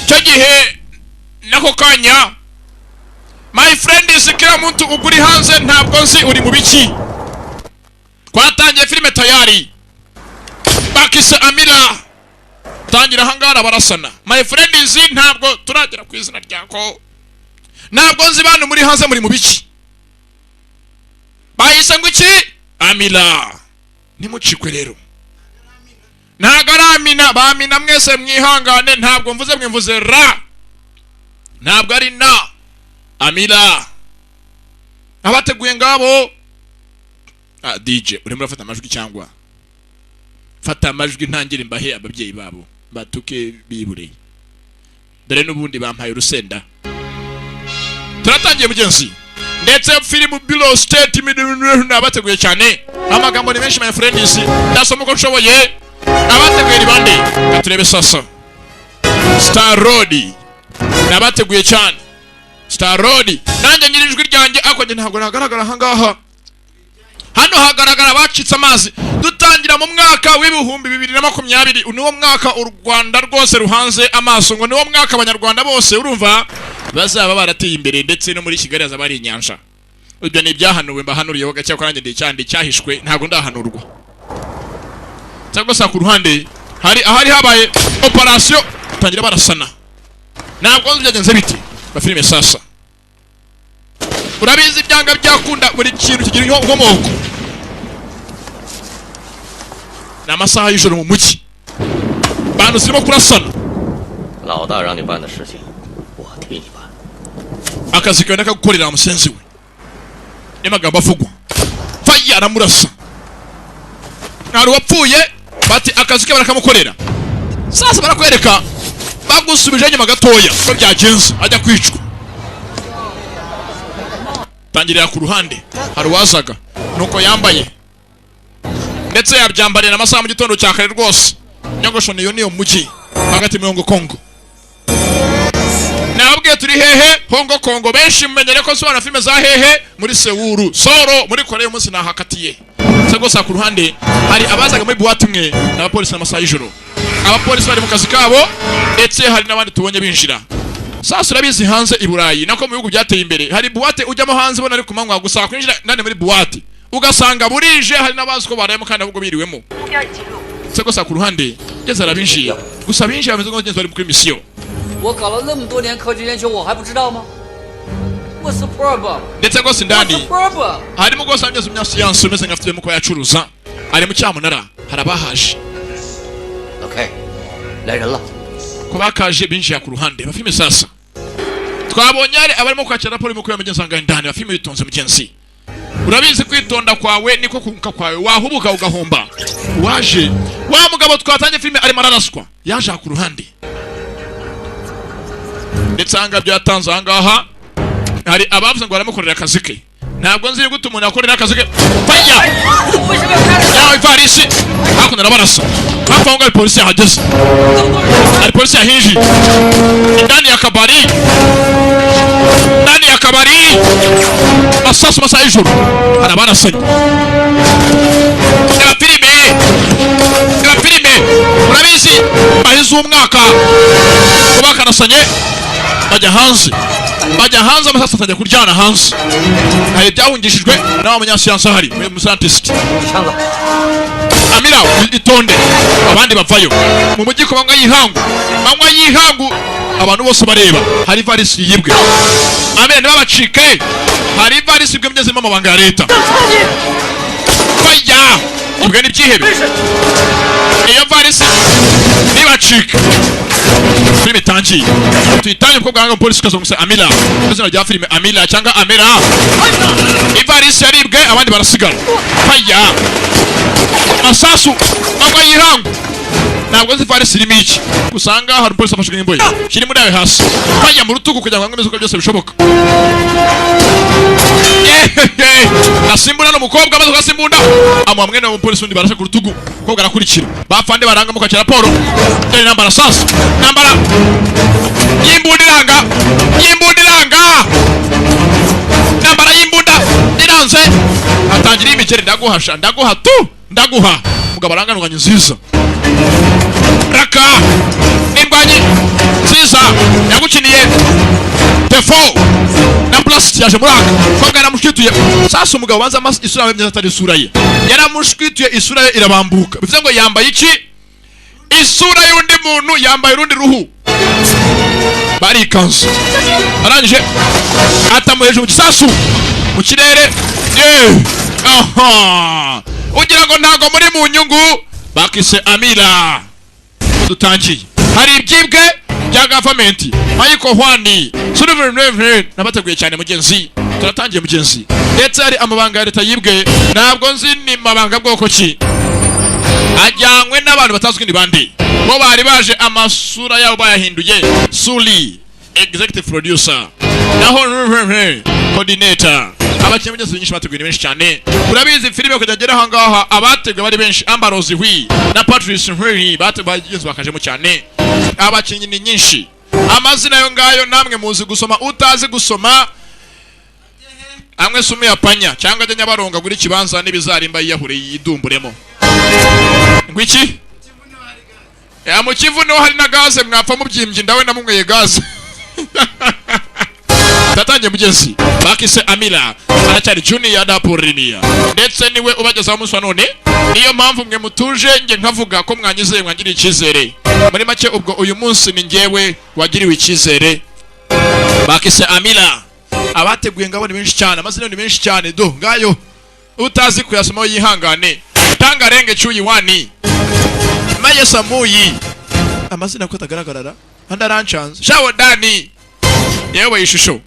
Chagihe nako kanya my friend isikira muntu uguri hanze ntabwo nzi uri mu biki kwatangiye filime tayari bakise Amira tangira hangara barasana my friend izi ntabwo turagera ku izina ryako ntabwo nzi bantu muri hanze muri mu biki bahise ngo iki Amira nimucikwe rero nagaramina bamina mwese mwihangane ntabwo mvuze mvuze ra ntabwo ari na Amira abateguye ngabo DJ urimo urafata amajwi cyangwa fata amajwi ntangire imbahe ababyeyi babo batuke bibure dore nubundi bampaye urusenda turatangiye mugenzi ndetse film below state nabateguye cyane amagambo ni menshi my friends ndasoma uko nshoboye abateguye ni bande katurebe sasa Star Road nabateguye cyane Star Road nanjye nyirijwe ryanjye akonje ntabwo nagaragara hangaha hano hagaragara bacitse amazi dutangira mu mwaka w'ibihumbi 2020 niwo mwaka u Rwanda rwose ruhanze amaso ngo niwo mwaka abanyarwanda bose urumva bazaba barateye imbere ndetse no muri Kigali azabari inyanja ibyo ni byahanuwe mbahanuriyeho gacya ko nanjye ndicyandi cyahishwe ntabwo ndahanurwa cyangwa sa ku ruhande ahari habaye operation tangira barasana ntabwo byagenze biti ba filime sasa urabizi byanga byakunda muri kintu kigira inkomoko n'amasaha y'ijoro mu muki bantu sirimo kurasana老大让你办的事情我替你办akazi kawe nakagukorera musenzi we n'amagambo avugwa faya aramurasa nari wapfuye bati akazi ke barakamukorera sasa barakwereka bagusubije nyuma gatoya ko byagenze ajya kwicwa tangirira ku ruhande hari wazaga nuko yambaye ndetse yabyambariye n'amasaha mu gitondo cya kare rwose nyogosho niyo mugi hagati mu Kongo nabwiye turi hehe Hongo Kongo benshi mumenyere ko sohora filime za hehe muri Seoul Soro muri Korea umunsi nahakatiye sego sa ku ruhande hari abazaga muri buwate imwe n'abapolisi n'amasaha y'ijoro abapolisi bari mu kazi kabo ndetse hari n'abandi tubonye binjira sasa urabizi hanze i Burayi nako mu bihugu byateye imbere hari buwate ujyamo hanze bona ari kumanywa gusa kwinjira ndane muri buwate ugasanga burije hari n'abazi ko barayemo kandi ahubwo biriwemo sego sa ku ruhande ngeze arabinjiye gusa binjiye bameze ngo ngeze bari muri mission 我搞了那么多年科技研究我还不知道吗 What's the problem? ndetse ngo sindani What's the problem? harimo gose ameze mu siyansi umeze nk'afite mu ko yacuruza ari mu cyamunara harabahaje OK 来人了 ko bakaje binjiye ku ruhande ba filime sasa twabonye ari abarimo kwakira raporo mu ko yamugeza ngandane ba filime bitonze mugenzi urabizi kwitonda kwawe niko kunka kwawe wahubuka ugahomba waje wa mugabo twatanye filime ari mararaswa yaje ku ruhande ndetse anga byatanze ahangaha hari abavuze ngo baramukorera akazi ke ntabwo nzi gute umuntu akorera akazi ke faya yawe Farisi hakuno nabarasa bapanga polisi yahageze ari polisi yahinji ndani ya kabari masasu masaha y'ijoro arabarasanye filime urabizi bahize umwaka kuba kanasanye bajya hanze amasasa atajya kuryana hanze hari byahungishijwe nawe umunyasiyansi ahari mu scientist Amira itonde abandi bavayo mu mujyi ko bamwe yihangu abantu bose bareba hari varisi yibwe Amira nibabacike hari varisi bwe mugeze mu mabanga ya leta faya ubwo ni byihebe iyo varisi nibacike filime tangiye tuyitanye ko bwanga polisi kazo gusa Amira izina rya filime Amira cyangwa Amira ivarisi yaribwe abandi barasigara faya masasu mangwa yihangu ntabwo nzi varisi irimo iki usanga hari polisi afashwe n'imboye kiri muri ayo hasi faya mu rutugu kugira ngo ameze uko byose bishoboka nasimbura n'umukobwa amaze gasimbunda amwe na umupolisi undi barashe ku rutugu umukobwa arakurikira bafande baranga mu kwakira raporo dore nambara sasa nambara yimbundiranga imigeri ndaguhasha ndaguha tu ndaguha mugabo aranganuranye nziza raka n'indwanyi nziza yagukiniye defo na blast yaje muraka koga yaramushwituye sasa umugabo banza isura ye atari isura ye yaramushwituye isura ye irabambuka bivuze ngo yambaye iki isura y'undi muntu yambaye urundi ruhu barikanze arangije atamuheje mu gisasu mu kirere aha ugira ngo ntago muri mu nyungu bakise Amira dutangiye hari ibyibwe bya government Michael Hwani Sullivan nabateguye cyane mugenzi turatangiye mugenzi ndetse hari amabanga ya leta yibwe ntabwo nzi ni mabanga bwoko ki ajyanywe n'abantu batazwi ni bande bo bari baje amasura yabo bayahinduye Suli executive producer naho coordinator abakinnyi b'ingenzi nyinshi bateguye benshi cyane urabizi filime kujya ahangaha abateguye bari benshi Ambarozi Hwi na Patrice Hwi bateguye bakajemo cyane abakinnyi ni nyinshi amazina yo ngayo namwe muzi gusoma utazi gusoma amwe sumu ya panya cyangwa ajya Nyabaronga guri kibanza n'ibizarimba yiyahure yidumburemo ngwiki ya mu Kivu no hari na gaze mwapfa mubyimbye ndawe namumweye gaze tatangiye mugenzi bakise Amira aracyari junior da Polinia ndetse niwe ubagezaho umunsi wa none niyo mpamvu mwe mutuje nge nkavuga ko mwanyizeye mwangiriye icyizere muri make ubwo uyu munsi ni ngewe wagiriwe icyizere bakise Amira abateguye ngabo ni benshi cyane amazina ni menshi cyane do ngayo utazi kuyasoma yihangane tanga renge cyuyi wani maye samuyi amazina ko tagaragara andaranchanze shawo dani yewe ishusho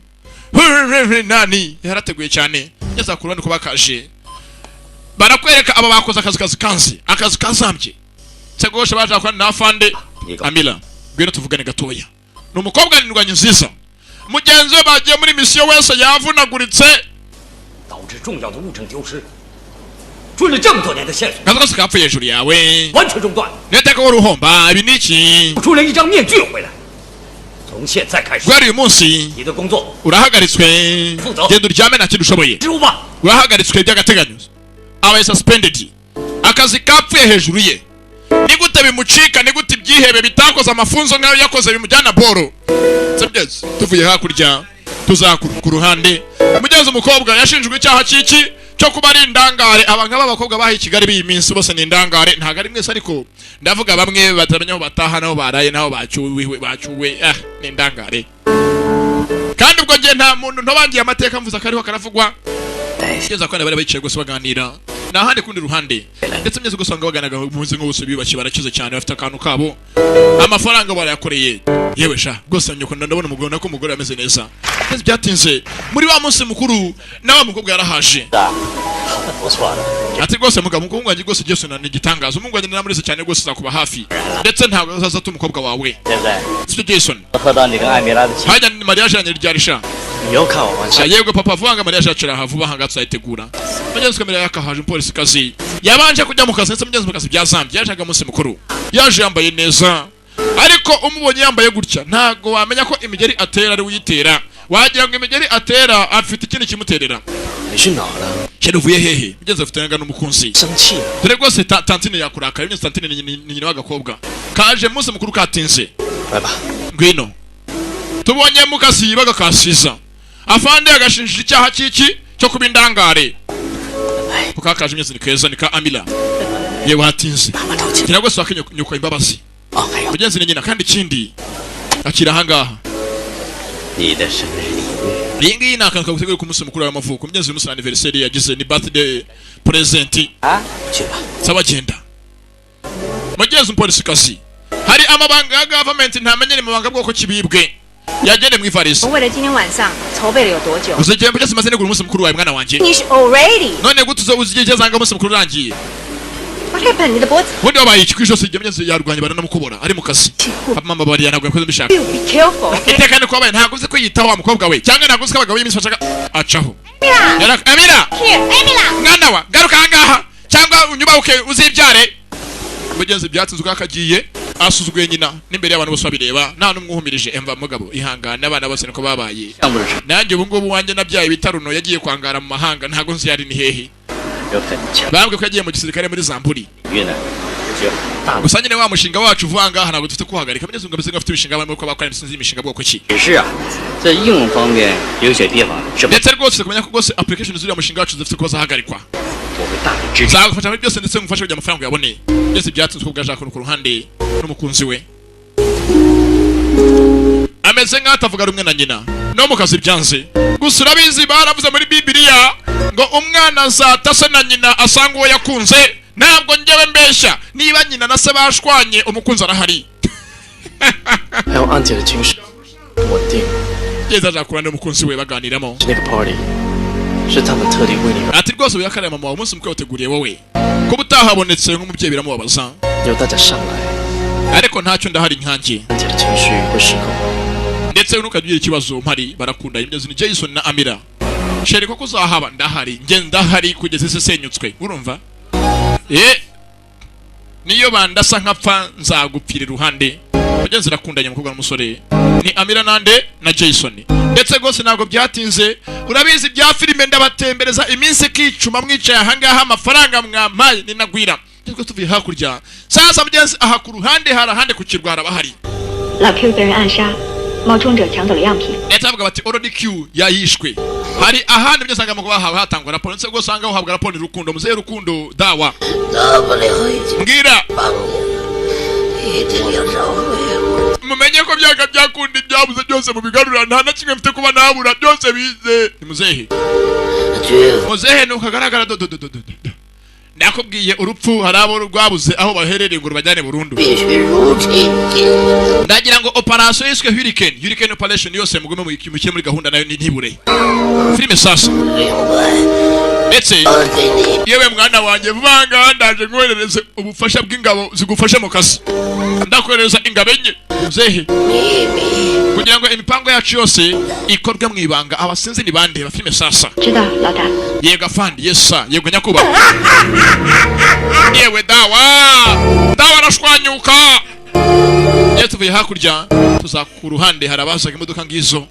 nani yarateguye cyane yeza kurone ko bakaje barakwereka aba bakoze akazi kazambye segosha baje akwana na fande Amira gwino tuvugane gatoya numukobwa nindwanye nziza mugenzi we bagiye muri mission wese yavunaguritse 导致重要的物证丢失，追了这么多年的线索， kaza kapfuye hejuru yawe 完全中断， neteka uruhomba ibi niki 出了一张面具回来。从现在开始， gwari uyu munsi 你的工作 urahagaritswe genda uryame nta kintu ushoboye 植物吧， urahagaritswe by'agateganyo abaye suspended akazi kapfuye hejuru ye nigute bimucika nigute ibyihebe bitakoze amafunzo nk'ayo yakoze bimujyana boro sebyeze tuvuye hakurya tuzakuru ku ruhande umugenzi umukobwa yashinjwe icyaha cy'iki cyo kuba ari indangare abangaba abakobwa bahi Kigali biyi minsi bose ni indangare ntago ari mwese ariko ndavuga bamwe batamenya aho bataha naho baraye naho bacyuwe ni indangare kandi ubwo ngiye nta muntu ntobangiye amateka mvuza kariho karavugwa kugeza ko bari bicaye gusa baganira nahandi kundi ruhande ndetse mnyeze gusanga baganaga muzi nk'ubusubi barakize cyane bafite akantu kabo amafaranga barayakoreye yewe sha gose nyoko ndabona umugore nako umugore ameze neza ndetse byatinze muri wa munsi mukuru nawe mukobwa yarahaje ati gose mugabo mukobwa wanjye gose Yesu na nigitangaza umugabo wanjye namurese cyane gose zakuba hafi ndetse ntabwo azaza umukobwa wawe Sir Jason 喝到你跟艾米拉的情， hajya ni Maria Jeanne ryarisha 你又看我玩笑。 yego papa vanga Maria Jeanne havuba hanga tsayitegura mugenzi kamera yakahaje umupolisi kazi yabanje kujya mu kazi ndetse mugenzi mu kazi byazambye yajaga munsi mukuru yaje yambaye neza ariko umubonye yambaye gutya ntago wamenya ko imigeri atera ari uyitera wagira ngo imigeri atera afite ikindi kimuterera 你去哪儿了？ cyeruvuye hehe mugenzi afite ngana n'umukunzi 生气了？ dore rwose tantine yakuraka ibyo tantine ni nyina w'agakobwa kaje munsi mukuru katinze 来吧， ngwino tubonye mu kazi bagakasiza afande agashinjije icyaha cy'iki cyo kuba indangare kuko akaje imyezi ni keza ni ka Amira yewe hatinze 妈妈道歉。 kira gose wakenyuka imbabazi 哦，还有 mugenzi ni nyina kandi ikindi akira ahangaha 你的生日礼物。 iyi ngiyi ni akantu kaguteguye ku munsi mukuru w'amavuko mugenzi w'umunsi anniversary yagize ni birthday present 啊，去吧。 sabagenda mugenzi umupolisi kazi hari amabanga ya government ntamenye ni mabanga bwoko kibibwe yagende mu ivarisi 为了今天晚上筹备了有多久？ uzigiye mbese maze negura umunsi mukuru wawe mwana wanjye Finish already. none gute uzigiye zanga umunsi mukuru urangiye What happened? 你的脖子 ubundi wabaye iki kwisho sijye mugenzi yarwanye baranamukubora ari mu kazi mama bari yanagwe ko mbishaka You be careful. Okay? iteka ni ko wabaye ntabwo uzi ko yitaho wa mukobwa we cyangwa ntabwo uzi ko abagabo b'iminsi bashaka acaho Amira. Yara Amira Here, Amira. mwana wa garuka ahangaha cyangwa unyubahuke uzibyare mugenzi byatsinzwe akagiye asuzuguye nyina n'imbere y'abantu bose babireba nta n'umwe uhumirije emva mugabo ihangane abana bose niko babaye 像不是？ nanjye ubu ngubu wanjye nabyaye bitaruno yagiye kwangara mu mahanga ntago nzi yari ni hehe 有很强 bambwe ko yagiye mu gisirikare muri Zamburi 越南只有大陆 gusa nyine wa mushinga wacu vanga hana ngo dufite kuhagarika bigeze ngo bafite imishinga barimo ko bakora imisinzi imishinga bwoko ki 只是啊，在应用方面有些地方是不 ndetse rwose kumenya ko rwose application z'uriya mushinga wacu zifite kuba zahagarikwa 我会大力支持。 zagufasha muri byose ndetse ngufasha kugira amafaranga uyabone byose byatsinzwe ubwa Jacques ku ruhande n'umukunzi we ameze nk'atavuga rumwe na nyina no mu kazi byanze gusa urabizi baravuze muri Bibiliya ngo umwana azatase na nyina asanga uwo yakunze ntabwo njyewe mbeshya niba nyina na se bashwanye umukunzi arahari 还有安姐的情绪不稳定， yeza Jacques n'umukunzi we baganiramo 那个 party 是他们特地为你而 ati rwose uyakarema mama wawe umunsi mukwe wateguriye wowe kuba utahabonetse nk'umubyeyi biramubabaza 由大家上来， ariko ntacyo ndahari nkanjye 安姐的情绪会失控。 ndetse nukagira ikibazo mpari barakunda imyezi ni Jason na Amira sheri koko uzahaba ndahari nge ndahari kugeza isesenyutswe urumva niyo bandasa nkapfa nzagupfira iruhande mugenzi rakundanye mukobwa n'umusore ni Amira nande na Jason ndetse gose ntabwo byatinze urabizi bya filime ndabatembereza iminsi kicuma mwicaye ahangaha amafaranga mwamaye ninagwira twe tuvuye hakurya sasa mugenzi aha ku ruhande harahande ku kirwa harabahari 老 Q 被人暗杀，冒充者抢走了样品。 leta bavuga bati already Q yayishwe hari ahandi byo sanga muko bahawe hatangwa raporo ndetse go sanga uhabwa raporo ni Rukundo muzehe Rukundo dawa mbwira mumenye ko byaga byakundi byabuze byose mu bigarura nta na kimwe mfite kuba nabura byose bize ni muzehe muzehe nukagaragara nakubwiye urupfu harabo rwabuze aho baherereye ngo rubajyane burundu ndagira ngo operation yiswe Hurricane operation yose mugume mu muri gahunda nayo ntibure filime sasa ndetse yewe mwana wanjye vanga ndaje ngwerereze ubufasha bw'ingabo zigufashe mu kazi ndakwereza ingabo enye muzehe kugira ngo imipango yacu yose ikorwe mu ibanga abasinzi ni bande ba filime sasa 知道，老大。 yego afandi yes sir yego nyakuba yewe dawa arashwanyuka iyo tuvuye hakurya tuzakura uruhande harabazaga imodoka ngizo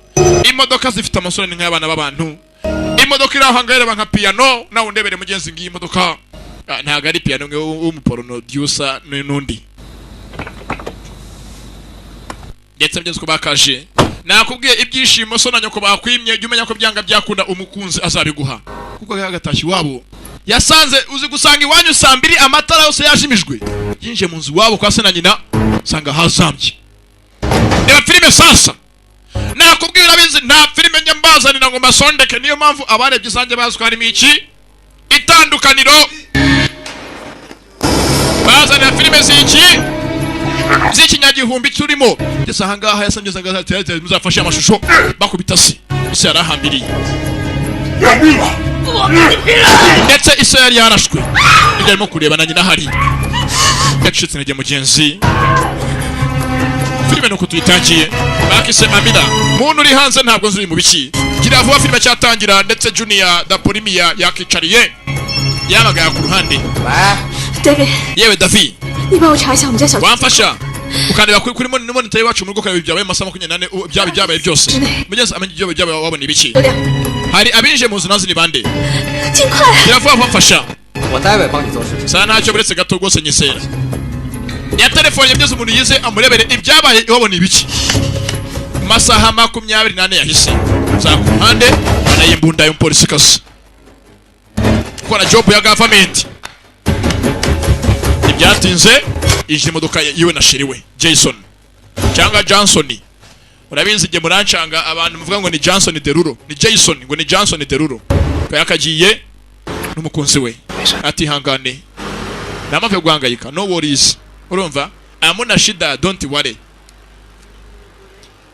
imodoka zifite amasura ni nk'abana b'abantu imodoka iri aho ngaho nka piano nawe ndebere mugenzi ngiyi imodoka ntabwo ari piano nge w'umuporno diusa n'undi ndetse mugeze ko bakaje nakubwiye ibyishimo so nanyo ko bakwimye jya umenya ko byanga byakunda umukunzi azabiguha kuko yagatashye iwabo yasanze uzi gusanga iwanyu saa 2 amatara yose yajimijwe yinje mu nzu iwabo kwa se na nyina sanga hazambye reba filime sasa nakubwiye urabizi nta filime nyambazanira ngo masondeke niyo mpamvu abarebye isange bazwi harimo iki itandukaniro bazanira filime z'ikinyagihumbi turimo ndetse ahangaha yasanze zanga muzafashe amashusho bakubita se ise yarahambiriye ndetse ise yari yarashwe ibyo arimo kureba na nyina hari yacitse intege mugenzi filime nuko tuyitangiye bakise Amira muntu uri hanze ntabwo nzuri mu biki gira vuba filime cyatangira ndetse Junior da Polimia yakicariye yabagaya ku ruhande David yewe David 你帮我查一下我们家小 wamfasha ukandeba kuri monitor yacu mu rugo kabe byabaye amasaha 24 byabaye byose mugeze amenye ibyo byabaye wabona ibiki hari abinje mu nzu nazi ni bande 尽快 gira vuba wamfasha 我待会帮你做事情。 sana ntacyo buretse gato rwose nyisera ya telefone byose umuntu yize amurebere ibyabaye wabona ibiki masaha 28 yahise za kuhande banayimbunda y'umupolisi kazi kora job ya government ibyatinze ije imodoka yiwe na shiriwe Jason cyangwa Johnson urabizi nge murancanga abantu muvuga ngo ni Johnson Derulo ni Jason ngo ni Johnson Derulo kayakagiye n'umukunzi we ati hangane namave guhangayika no worries urumva amuna shida don't worry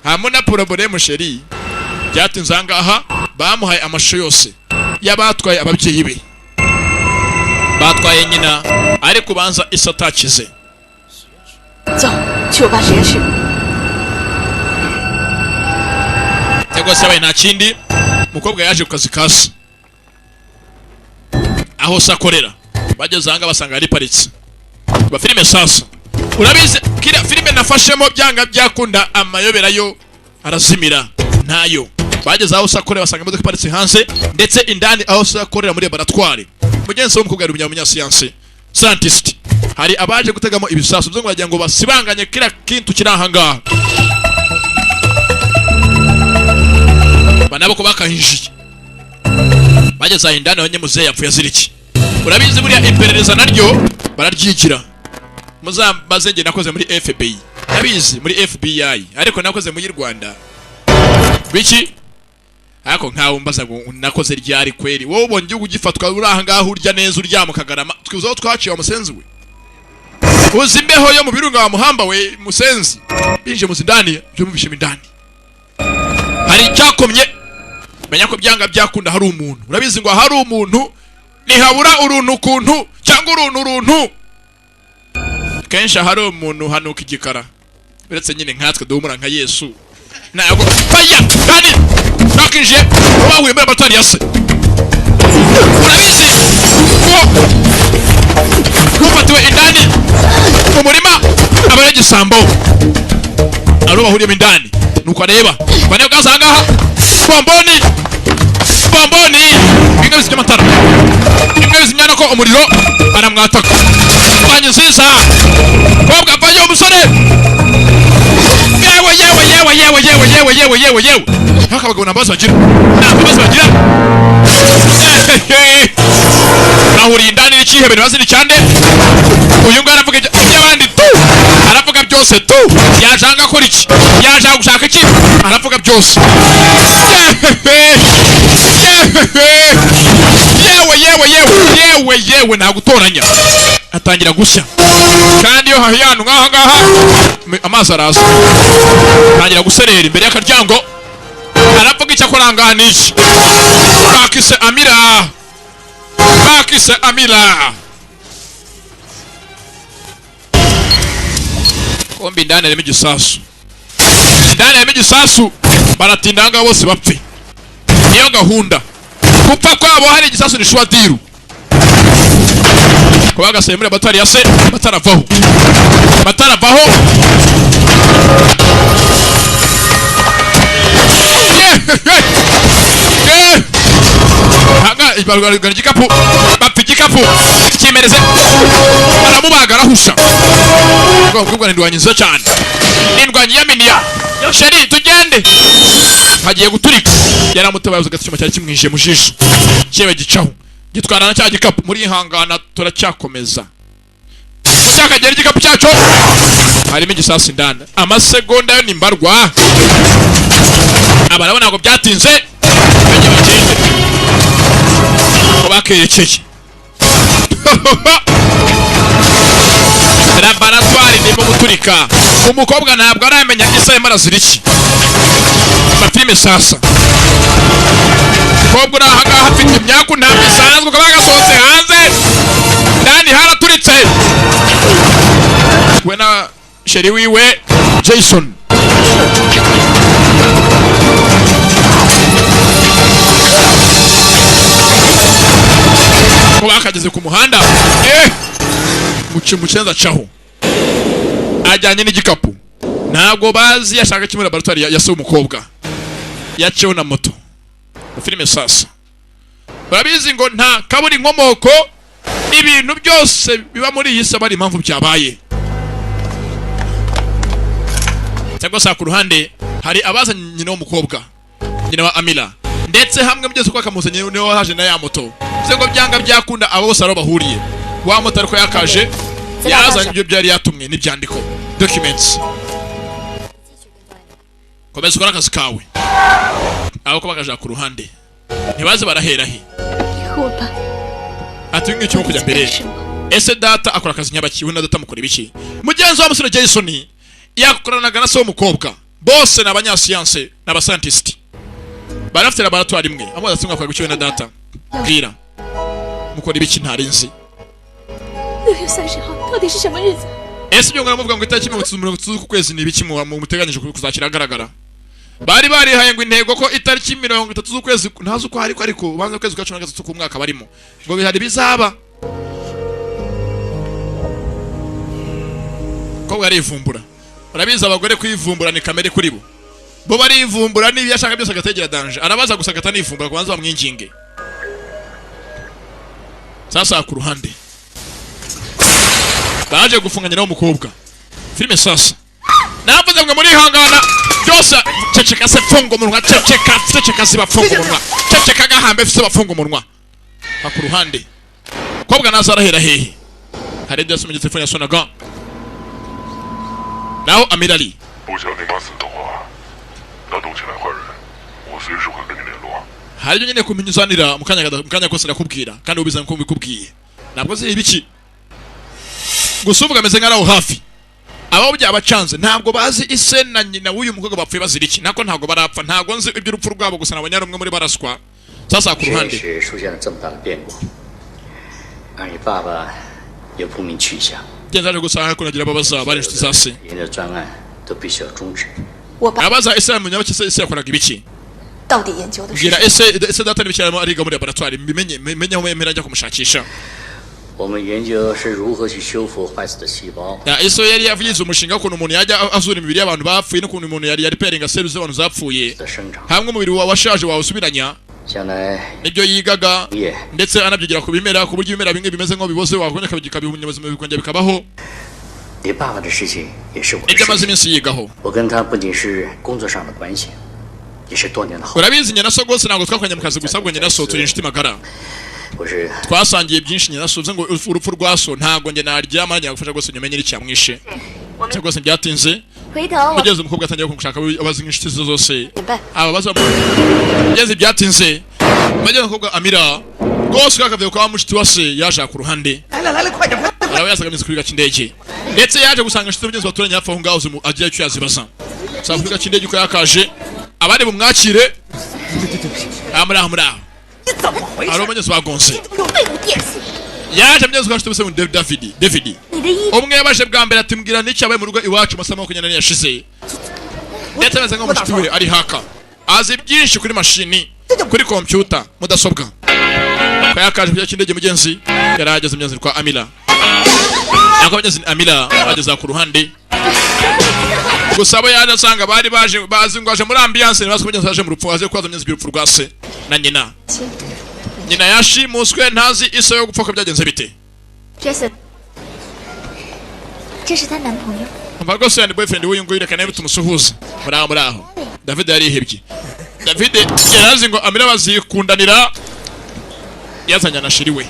hamuna problem sheri byatinze ahangaha bamuhaye amashusho yose yabatwaye ababyeyi be batwaye nyina ariko banza isatakize 走去我爸实验室 cyangwa se abaye nta kindi mukobwa yaje ku kazi kasi aho sakorera bageze ahanga basanga ari paritse ba filime sasa urabizi kira filime nafashemo byanga byakunda amayobera yo arazimira ntayo bageze aho sakorera basanga imodoka iparitse hanze ndetse indani aho sakorera muri laboratoire mugenzi w'umukobwa ari umunyasiyanse scientist. Hari abaje gutegamo ibisasu byo ngo ngo basibanganye kira kintu kiri aha ngaha. Banabo ko bakahinjiye. Bageze aho indani abanye muzehe yapfuye aziriki. Urabizi buriya iperereza naryo bararyigira. Muzambaze nge nakoze muri FBI. Nabizi muri FBI ariko nakoze muri Rwanda. Biki? Ako nkaho mbaza ngo nakoze ryari kweri. Wowe ubonye igihugu gifatwa uri aha ngaho urya neza uryamu kagarama. Twizaho twaciye umusenzi we. Uzimbeho yo mu birunga wa muhamba we musenzi. Binje muzindani byo mubishe mindani. Hari cyakomye. Menya ko byanga byakunda hari umuntu. Urabizi ngo hari umuntu nihabura uruntu kuntu cyangwa uruntu. Kensha hari umuntu hanuka igikara. Biretse nyine nkatwe duhumura nka Yesu. Nago faya kandi nakinje wahuye muri batari yase. Urabizi ko batiwe indani umurima abareje sambo aro bahuriye mindani nuko areba bane bwazanga bomboni bingabizi cy'amatara bingabizi nyana ko umuriro aramwataka banye nziza kobwa vayo umusore yewe hakabagabo nambaza bagira nahuriye indani n'ikihebe nibazini cyane uyu ngara avuga iby'abandi tu aravuga byose tu yajanga akora iki yajanga gushaka iki aravuga byose yewe nagutoranya atangira gushya kandi yo hahiyanu ngaha ngaha amazi araza atangira guserera imbere y'akaryango aravuga icyo akora ngaha n'iki bakise amira kombi ndani harimo igisasu baratinda ngaho bose bapfe niyo gahunda gupfa kwabo hari igisasu ni shwadiru kuba gaseye muri batari yase bataravaho hanga ibarugana igikapu bapfa igikapu kimereze baramubagara husha ubwo ndwanye nziza cyane indwanye yaminiya sheri tugende hagiye guturika yaramutabaza gatsima cyari kimwije mu jisho kibe gicaho gitwarana cya gikapu muri ihangana turacyakomeza cyakagera igikapu cyacu harimo igisasi indani amasegonda yo nimbarwa abarabona ngo byatinze bajye bagende ko bakerekeye laboratoire ndimo guturika umukobwa ntabwo aramenya isaha y'amaraso iki bafime sasa umukobwa uri aha ngaha afite imyaku ntabwo isanzwe ukaba yagasohotse hanze ndani haraturitse we na sheri wiwe Jason ko bakageze ku muhanda mucenza caho ajyanye n'igikapu ntabwo bazi yashaka kimwe laboratoire yase umukobwa yaceho na moto filime sasa barabizi ngo nta kaburi inkomoko ibintu byose biba muri iyi si bari impamvu byabaye cyangwa se ku ruhande hari abaza nyina w'umukobwa nyina wa Amila ndetse hamwe byose kwa kamuzanye niwe haje na ya moto bize ngo byanga byakunda abo bose aro bahuriye wa moto ariko yakaje yazanye ibyo byari yatumwe n'ibyandiko documents komeza ukora akazi kawe abo ko bakaja ku ruhande ntibaze barahera he ati ngiki cyo kujya mbere ese data akora akazi nyabakiwe na data mukora ibiki mugenzi wa musore Jason yakoranaga na so umukobwa bose n'abanyasiyanse n'abascientist barafite laboratoire imwe amuza simwe akora gukiwe na data bwira mukora ibiki ntarinzi ese byo ngaramuvuga ngo itariki 30 ku kwezi ni ibiki mu muteganyije kuzakira agaragara bari haye ngo intego ko itariki 30 z'ukwezi ntazo ko ariko banza kwezi kwa 13 ku mwaka barimo ngo bihari bizaba ko barivumbura urabiza abagore kwivumbura ni kamere kuri bo barivumbura nibi yashaka byose agategera danger arabaza gusa gatanivumbura kubanza bamwinginge sasa ku ruhande baje gufunganya nawo mukobwa filime sasa navuze ngo muri hangana byose ceceka se fungo munwa ceceka ziba fungo munwa ceceka gahambe fise bafungo munwa ku ruhande kobwa nazarahera hehe hari byose mu telefone yasonaga naho Amirali 不想你妈死的话，那动起来坏人，我随时会跟你联络。 hari ibyo nyine kumenyuzanira mukanya kose nakubwira kandi ubizana ko mbikubwiye ntabwo ziri ibiki gusa uvuga ameze nk'araho hafi abo byabacanze ntabwo bazi ise na nyina w'uyu mukobwa bapfuye bazira iki nako ntabwo barapfa ntabwo nzi iby'urupfu rwabo gusa nabonye ari umwe muri baraswa sasa ku ruhande 是出现了这么大的变故，而你爸爸也不明去向， genzaje gusanga kunagira ababaza bari inshuti za se 您的专案都必须要终止。 我爸 abaza ise munya bake se yakoraga ibiki 到底研究的是 bwira ise data n'ibikiramo ariga muri laboratoire menye aho yemera njya kumushakisha 我们研究是如何去修复坏死的细胞， ise yari yavugize umushinga ukuntu umuntu yajya azura imibiri y'abantu bapfuye n'ukuntu umuntu yari repairinga cell z'abantu zapfuye 的生长。 hamwe umubiri washaje wawusubiranya 将来 nibyo yigaga 业 ndetse anabyigira ku bimera ku buryo ibimera bimwe bimeze nk'aho biboze wakongera kabikabibunyabuzima bikongera bikabaho 你爸爸的事情也是我的 nibyo 事 amaze 情。 iminsi yigaho 我跟他不仅是工作上的关系，也是多年的好。 urabizi nyina so rwose ntabwo twakoranye mu kazi gusa ahubwo nyina so turi inshuti magara 我是 twasangiye byinshi nyina so uvuze ngo urupfu rwa so ntabwo njye naryama nyagufasha rwose nyumenye n'icyamwishe cyangwa se byatinze 回头我 mugeze umukobwa atangiye kumushaka abazi nk'inshuti ze zose 明白。 ababaza mugeze byatinze bageze umukobwa Amira rwose kakavuye kwa mushiti wa se yaje ku ruhande 来了来了，快点快点！ arawe yasaga ku kibuga cy'indege ndetse yaje gusanga inshuti mugenzi baturanye hafi aho ngaho agiye icyo yazibaza saba ku kibuga cy'indege uko yakaje abandi bumwakire muri aho 你怎么回 hari 事？ umugenzi bagonze 有废物电死！ yaje mugenzi wa nshuti bose David 你的衣服 umwe yabaje bwa mbere ati mbwira n'icyabaye mu rugo iwacu amasaha 24 yashize ndetse ameze nk'umushuti we ari haka azi byinshi kuri mashini kuri computer mudasobwa ko yakaje ku kibuga cy'indege mugenzi yarageze mugenzi kwa Amira nako mugenzi Amira ageza ku ruhande gusa abo yaje asanga bari bazi ngo aje muri ambiance nibaza mugenzi aje mu rupfu aje kwaza mugenzi by'urupfu rwa se na nyina nyina yashimuswe ntazi ise yo gupfa ko byagenze bite Jason，这是她男朋友。 umva rwose yani boyfriend w'uyu nguyu reka nawe tumusuhuza muri aho David yarihebye David yarazi ngo Amira bazikundanira yazanye na shiri we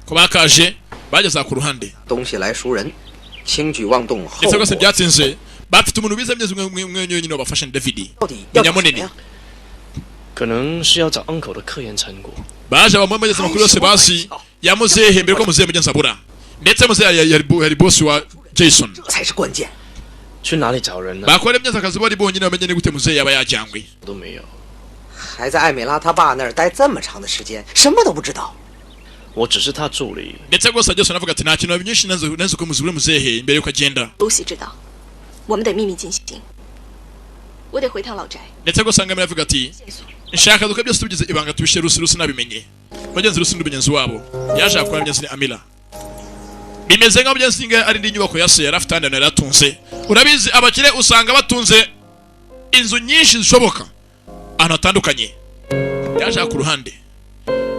ko bakaje bageza ku ruhande 东西来熟人，轻举妄动，后 ndetse rwose 果 byatinze bafite umuntu bize meze umwe nyine wabafashe David 到底要 nyina 搞什么 munini 呀？ 可能是要找 uncle 的科研成果。 baje bamwemeza amakuru yose bazi yamuzehe mbere ko muzehe mugenzi abura ndetse muzehe yari boss wa Jason 这才是关键。 去哪里找人呢？ bakora imyaka akazi bari bonyine bamenye ni gute muzehe yaba yajyangwe 都没有。 还在艾美拉他爸那儿待这么长的时间，什么都不知道。 我只是他助理， ndetse rwose Jason avuga ati nta kintu byinshi nanze ko muzibure muzehe imbere yuko agenda 露西知道，我们得秘密进行。我得回趟老宅。 ndetse rwose Amira avuga ati nshaka duko byose tubigize ibanga tubishe rusi nabimenye mugenzi rusi n'ubugenzi wabo yaje akora mugenzi ni Amira bimeze nka mugenzi nge ari ndi nyubako ya se yarafite andi yaratunze urabizi abakire usanga batunze inzu nyinshi zishoboka ahantu hatandukanye yaje ku ruhande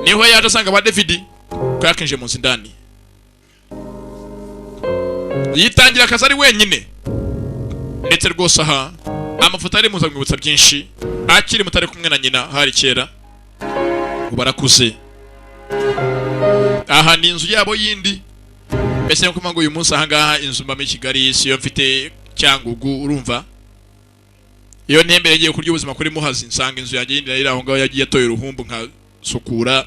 niho yaje asanga ba David ko yakinje mu nzu ndani yitangira akazi ari wenyine ndetse rwose aha amafoto ari muza mwibutsa byinshi akiri mutari kumwe na nyina hari kera ngo barakuze aha ni inzu yabo yindi mbese nuko mpamvu uyu munsi ahangaha inzu mbamo i Kigali siyo mfite Cyangugu urumva iyo ntembere ngiye kurya ubuzima kuri Muhazi nsanga inzu yanjye yindi iri aho ngaho yagiye atoye uruhumbu nka sukura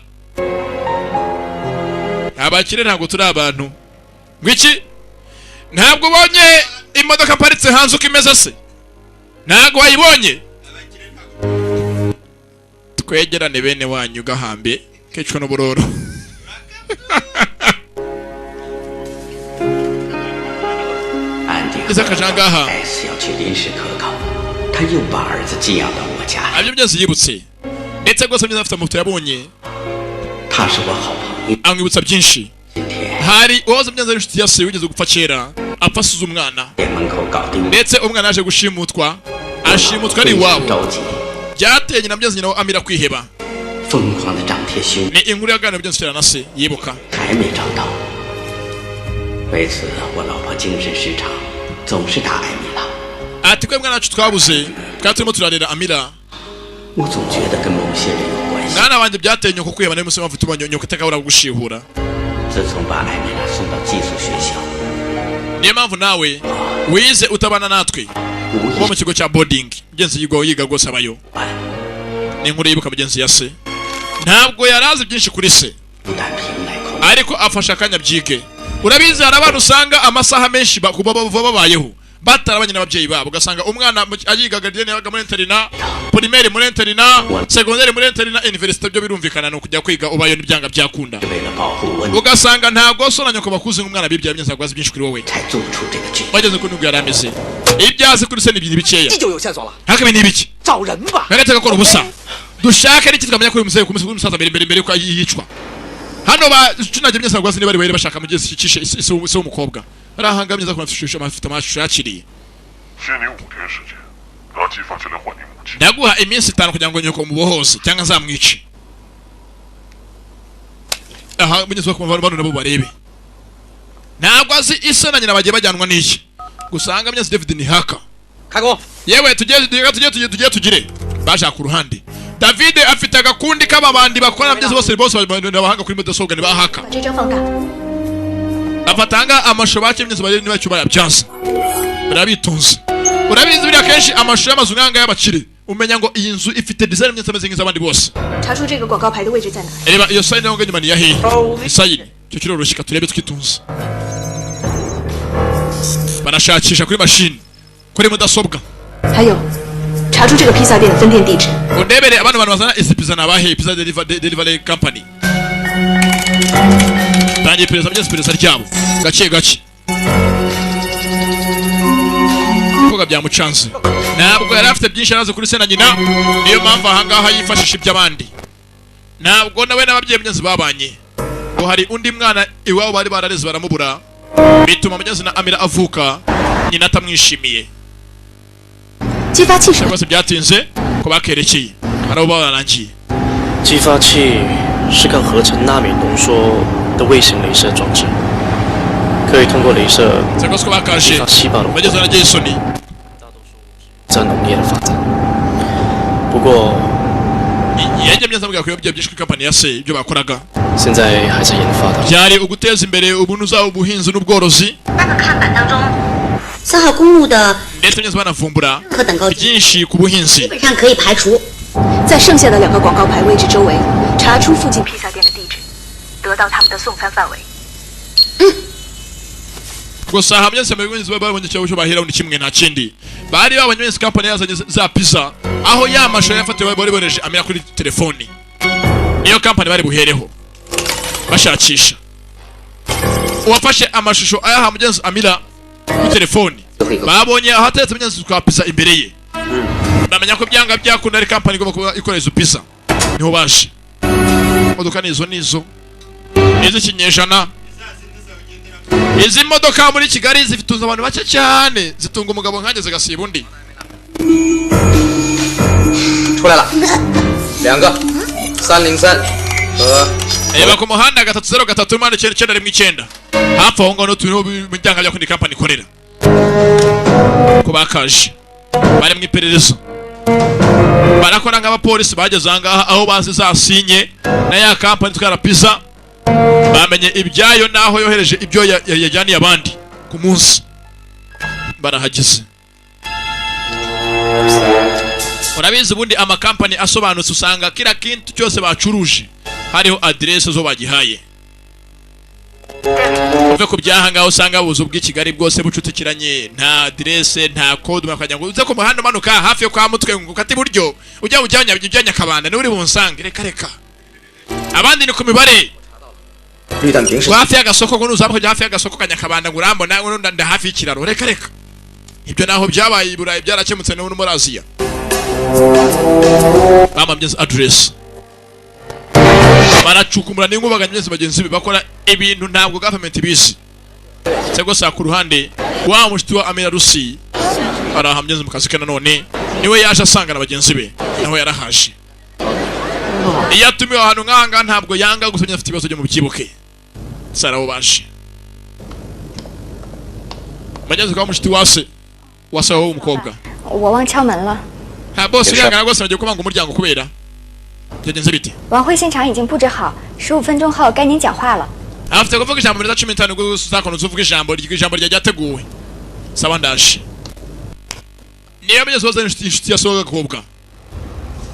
abakire ntabwo turi abantu ngwiki ntabwo ubonye imodoka paritse hanze uko imeze se ntabwo wayibonye twegerane bene wanyu gahambe kecwa n'uburoro 安迪 iza kajangaha 还是要去临时科考，他又把儿子寄养到我家来， abyo byose yibutse ndetse rwose mwiza afite amafoto yabonye 他是我好朋友。 amwibutsa byinshi 今天 hari uwahoze mwiza w'inshuti ya se wigeze gupfa kera apfa asize umwana 店门口搞定了， ndetse umwana yaje gushimutwa ashimutwa ari iwabo byateye nyina mugezi nyina wa Amira kwiheba 疯狂的张贴兄 ni inkuru yaganira byose cyane na se yibuka 还没找到，为此我老婆精神失常，总是打艾米拉。 ati kwe mwana wacu twabuze kandi turimo turarira Amira 我总觉得跟某些人有关系。 mwana wanjye byateye nyoko kwiheba niyo musi mpamvu tubonye nyoko itakabura gushihura 自从把艾米拉送到寄宿学校， niyo mpamvu nawe wize utabana natwe 无 uba 意 mu kigo cya boarding mugenzi yiga rwose abayo 办， ni inkuru yibuka mugenzi ya se ntabwo yarazi byinshi kuri se 不但凭来口， ariko afasha akanya byige urabizi hari abantu usanga amasaha menshi kuba babayeho batarabanye n'ababyeyi babo ugasanga umwana ayigaga dene yabaga muri interina primaire muri interina secondaire muri interina university byo birumvikana no kujya kwiga ubayo n'ibyanga byakunda 为了保护温， ugasanga ntabwo so na nyoko bakuze nk'umwana bibyaye byinshi agwaza byinshi kuri wowe 才做出这个决定。 bageze kuri nubwo yarameze ibyazi kuri se n'ibintu bikeya 这就有线索了， hakabe n'ibiki 找人吧。 bagateka gukora ubusa dushake n'iki tukamenya kuri umusaza mbere ko yicwa hano ba tunajye byose agwaza niba ari bari bashaka mugezi cyishe ise w'umukobwa arahangamye za kunafishisha amafite amashusho yakiriye 限你5天时间，拿鸡放下来换你母亲。 ndaguha iminsi 5 kugira ngo nyoko mubohoze cyangwa nzamwice aha mugezi wa kumva bano nabo barebe ntabwo azi ise na nyina bagiye bajyanwa n'iki gusanga mugezi David ni haka 开工， yewe tugire bashaka ku ruhande David afite agakundi k'ababandi bakora mugezi bose bahanga kuri mudasobwa ni bahaka 把这张放大。 afatanga amashusho bakemyeze bari niba cyubaya byanze barabitunze urabizi biri akenshi amashusho y'amazu nkanga y'abakire umenya ngo iyi nzu ifite design myinshi ameze nk'izabandi bose 查出这个广告牌的位置在哪？ reba iyo sign yo nganyuma ni ya hehe sign cyo kiroroshye turebe twitunze barashakisha kuri machine kuri mudasobwa 还有，查出这个披萨店的分店地址。 undebere abantu bazana izi pizza nabahe pizza delivery company tangiye pereza byose pereza ryabo gake gake koga byamucanze ntabwo yari afite byinshi araze kuri se na nyina niyo mpamvu ahangaha yifashisha iby'abandi ntabwo nawe n'ababyeyi mugenzi babanye ngo hari undi mwana iwabo bari barareze baramubura bituma mugenzi na Amira avuka nyina atamwishimiye 激发器是 cyangwa se byatinze ko bakerekeye hari abo barangiye 激发器是看合成纳米浓缩的卫星镭射装置，可以通过镭射 cyangwa se ko bakaje 激发细胞的活 bageze na Jason 在农业的发展。不过 yajya myenza mubwira ko ibyo byinshi kuri company ya se ibyo bakoraga 现在还在研发的。 byari uguteza imbere ubunuza ubuhinzi n'ubworozi 那个看板当中，3号公路的 ndetse neza banavumbura 可等高级 byinshi ku buhinzi 基本上可以排除。 在剩下的2个广告牌位置周围，查出附近披萨店的地址，得到他们的送餐范围。 gusa hamwe se mubinzi babonye cyo bahera undi kimwe nta kindi bari babonye wese company yazanye za pizza aho ya mashusho yafatiwe bari boneje Amira kuri telefoni niyo company bari buhereho bashakisha uwafashe amashusho ayaha mugenzi Amira kuri telefoni babonye ahatetse mugenzi kwa pizza imbere ye bamenya ko byanga byakunda ari company igomba kuba ikora izo pizza niho baje modoka nizo izi kinyejana izi modoka muri Kigali zitunze abantu bake cyane zitunga umugabo nkanjye zigasiba undi 出来了，2个，303和 reba ku muhanda 303 impande 999 hafi aho ngaho no turiho imiryango bya kundi company ikorera ko bakaje bari mu iperereza barakora nk'abapolisi bageze ahangaha aho bazi zasinye na ya company twara pizza bamenye ibyayo naho yohereje ibyo yajyaniye abandi ku munsi barahageze urabizi ubundi amakampani asobanutse usanga kila kintu cyose bacuruje hariho adresse zo bagihaye uve ku byahangaho usanga buzo bw'Ikigali bwose bucutikiranye nta adresse nta code makajya ngo uze ku muhanda manuka hafi yo kwa mutwe ngo kati buryo ujya Nyakabanda ni uri bunsange reka abandi ni ku mibare 绿弹平时 hafi y'agasoko ngo nuza hafi y'agasoko ka Nyakabanda ngo urambona ngo nda hafi y'ikiraro reka ibyo naho byabaye iburayi byarakemutse no muri Aziya bamamye address baracukumura n'inkubaga nyinshi bagenzi bakora ibintu ntabwo government bizi cyangwa sa ku ruhande wa mushiti wa Amira Rusi arahamye mu kazi ke nanone niwe yaje asanga na bagenzi be naho yarahaje iyo atumiwe ahantu nk'ahangaha ntabwo yanga gusa afite ibibazo byo mu byibuke saraho baje bageze kwa mushiti wase wasaho umukobwa 我忘敲门了。 ha boss yangana rwose nagiye kubanga umuryango kubera byagenze biti 晚会现场已经布置好，15分钟后该您讲话了。 afite kuvuga ijambo minota 15 gusa uzakomeza uvuga ijambo ryateguwe saba ndaje niyo bageze bazana inshuti yasohoga gakobwa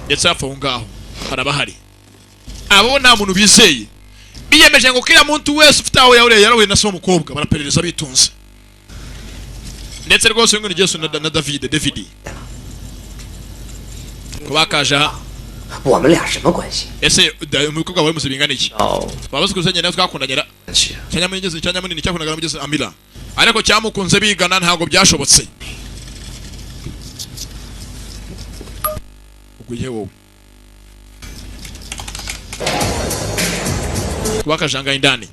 ndetse hafi aho ngaho harabahari abo nta muntu bizeye biyemeje ngo kila muntu wese ufite aho yarahuye na so umukobwa baraperereza bitunze ndetse rwose ngo ni Yesu na David kubakaja 我们俩什么关系？ ese umukobwa wawe musibingana iki babaze kuzanye nawe twakundanyira cyanya munini cyakundaga mugeze Amira ariko cyamukunze bigana ntago byashobotse uguye wowe kubakajanga indani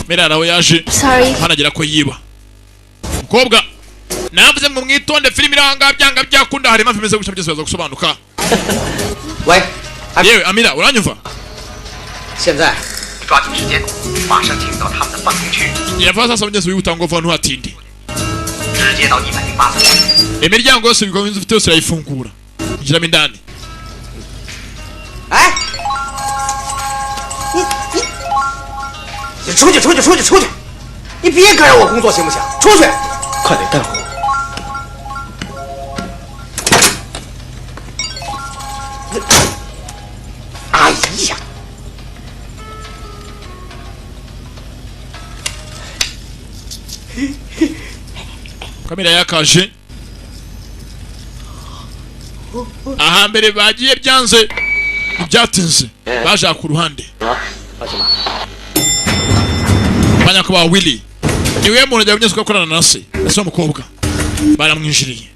Mira nawe yaje hanagira ko yiba mukobwa navuze ngo mwitonde filime iranga byanga byakunda harimo filime zo guca byose gusobanuka喂 yewe Amira uranyumva 现在抓紧时间马上进入到他们的办公区 yafasa sabonyeze wihutango vuba ntuhatinde 直接到108层 imiryango yose bigo binzu ufite yose irayifungura injiramo indani 哎 你出去！你别干扰我工作行不行？出去！快点干活！哎呀！ kamera yakaje aha mbere bagiye byanze byatinze baje ku ruhande banya kuba Willy niwe muntu ajya byose gukorana na se ese umukobwa baramwinjiriye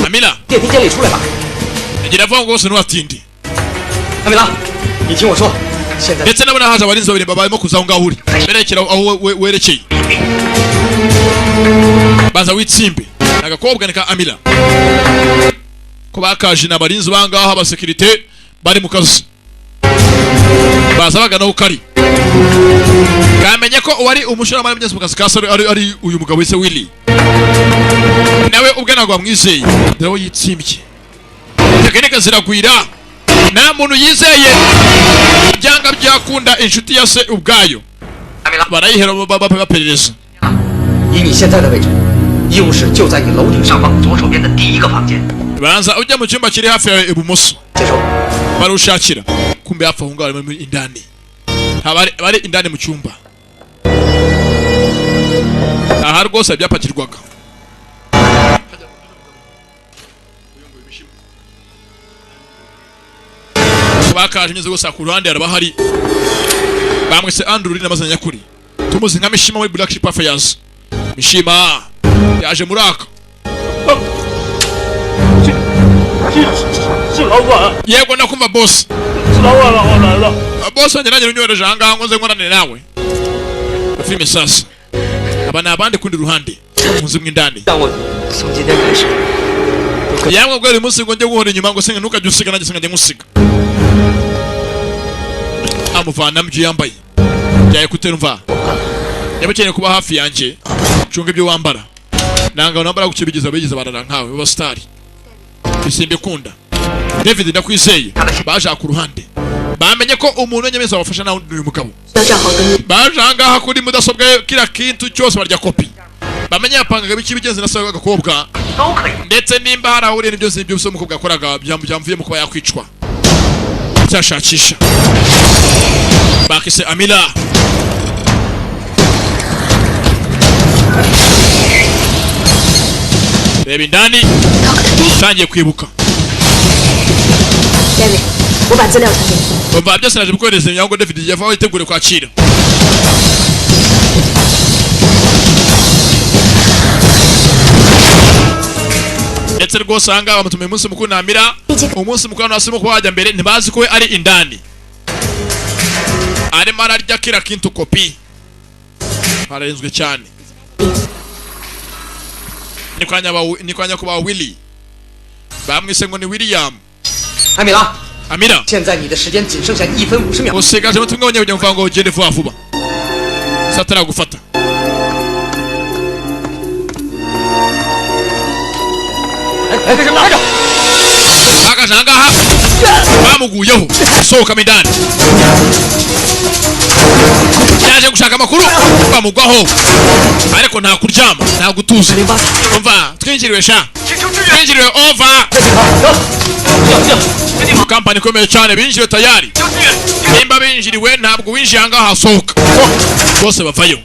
Amira 电梯间里出来吧 ngira vuga ngo bose ntuhatinde Amira 你听我说 ndetse nabona haje abarinzi babiri babayemo kuzaho ngaho uri berekera aho werekeye baza witsimbe agakobwa nika Amira ko bakaje n'abarinzi bangaho abasekirite bari mu kazi baza bagana aho kari kamenye ko wari umushoramari byose mu kazi kasaro ari uyu mugabo wise Willy nawe ubwe ntabwo bamwizeye dore yitsimbye tekinike ziragwira nta muntu yizeye byanga byakunda inshuti ya se ubwayo barayihera baperereza 以你现在的位置，医务室就在你楼顶上方左手边的第一个房间。 banza ujya mu cyumba kiri hafi yawe ibumoso 接受。 barushakira kumbe hafi aho ngaho muri indani bari indani mu cyumba aha rwose byapakirwaga bakaje nyeze gusa ku ruhande arabahari bamwese Andrew uri namazanya nyakuri tumuzi nka Mishima muri Black Sheep Affairs Mishima yaje muraka 是老板， yego nakumva boss 是老板了，我来了。 boss wanjye nanjye unyohereje aha ngaha ngo nze nkorane nawe filime sasa aba ni abandi kundi ruhande muzi mw'indani 让我从今天开始， yamwe ubwo uyu munsi ngo njye guhora inyuma ngo singa ntukajye usiga nanjye singa njye nkusiga amuvana mu byo yambaye byaye kutemva yabakeneye kuba hafi yanjye cunga ibyo wambara nanga nambara gukibigiza bigize barara nkawe baba star isimbe kunda David ndakwizeye baje ku ruhande bamenye ko umuntu nyemeza wafasha nawe uyu mugabo baje ahangaha kuri mudasobwa kila kintu cyose barya kopi bamenye yapangaga bikibigenze nasaga agakobwa ndetse nimba hari ahuriye n'ibyo zibyo byose umukobwa yakoraga byamvuye mu kuba yakwicwa cyashakisha bakise Amira reba indani tangiye kwibuka David 我把资料传给你 umva byose naje bukohereza yango David yavaho yitegure kwakira ndetse rwose ahangaha bamutumiye umunsi mukuru na Amira umunsi mukuru nasimo kwajya mbere ntibazi ko we ari indani arimo ararya kira kintu kopi harenzwe cyane ni kwanya kuba Willy bamwise ngo ni William Amira 现在你的时间仅剩下1分50秒 usigaje mutumwe wonye kujya mvango ugende vuba vuba satara gufata Ngaha bamuguyeho sohoka midani yaje gushaka amakuru bamugwaho ariko nta kuryama nta gutuza umva twinjiriwe sha twinjiriwe over kampani komeye cyane binjiriwe tayari nimba binjiriwe ntabwo winjiye ngaha hasohoka bose bavayo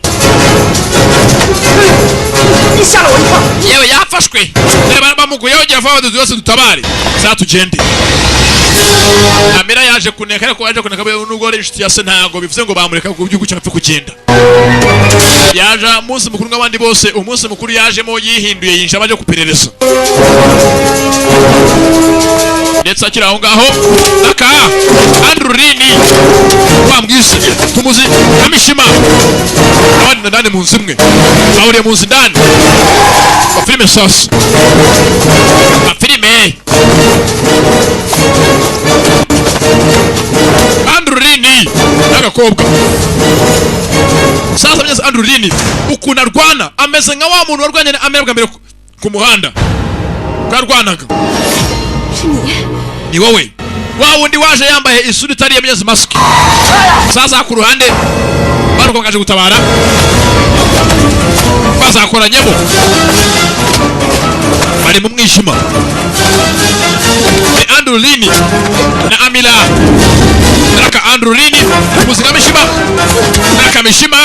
yewe yafashwe reba bamuguyeho gira vuba duze dutabare saa tugende Amira yaje kuneka ariko yaje kuneka nubwo ari inshuti ya se ntago bivuze ngo bamureka ku byugu cyapfe kugenda yaje umunsi mukuru nk'abandi bose umunsi mukuru yajemo yihinduye yinjira baje kuperereza ndetse akira aho ngaho aka Andrurini bamwise tumuzi kamishima abandi ndani mu nzu imwe bahuriye mu nzu ndani filime sasa filime Andrurini n'agakobwa sasa mnyeze Andrurini ukuntu arwana ameze nka wa muntu warwanye na Amira bwa mbere ku muhanda bwarwanaga ni wowe wa wundi waje yambaye isuri itari yamenyeze mask sasa ku ruhande barukogaje gutabara bazakoranyemo bari mu mwijima ni Andrurini na Amira naka Andrurini muzika mishima naka mishima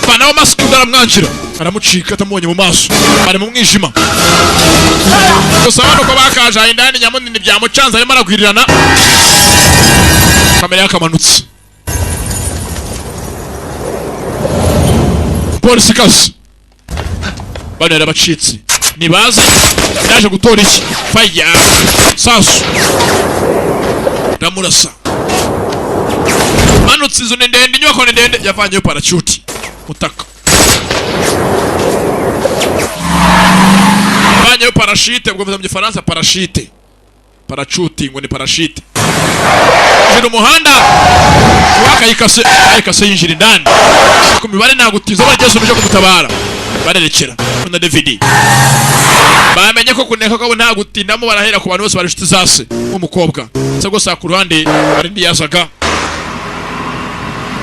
bana wa mask ndaramwanjira aramucika atamubonye mu maso bari mu mwijima gusa bano ko bakaje indani nyamunini byamucanze arimo aragwirirana kamera yakamanutse polisi kazi bano yarabacitse nibaze yaje gutora iki faya sasu ramurasa manutse izo ndende inyubako ndende yavanyeyo parachute mutaka yavanyeyo parachute ubwo mu gifaransa parachute ngo ni parachute jira umuhanda wakayikase ayikase yinjira indani ku mibare nagutiza bageze uje kumutabara barerekera na DVD bamenye ko kuneka ko nta gutindamo barahera ku bantu bose barishiti zase umukobwa cyo gusa ku ruhande ari ndiyazaga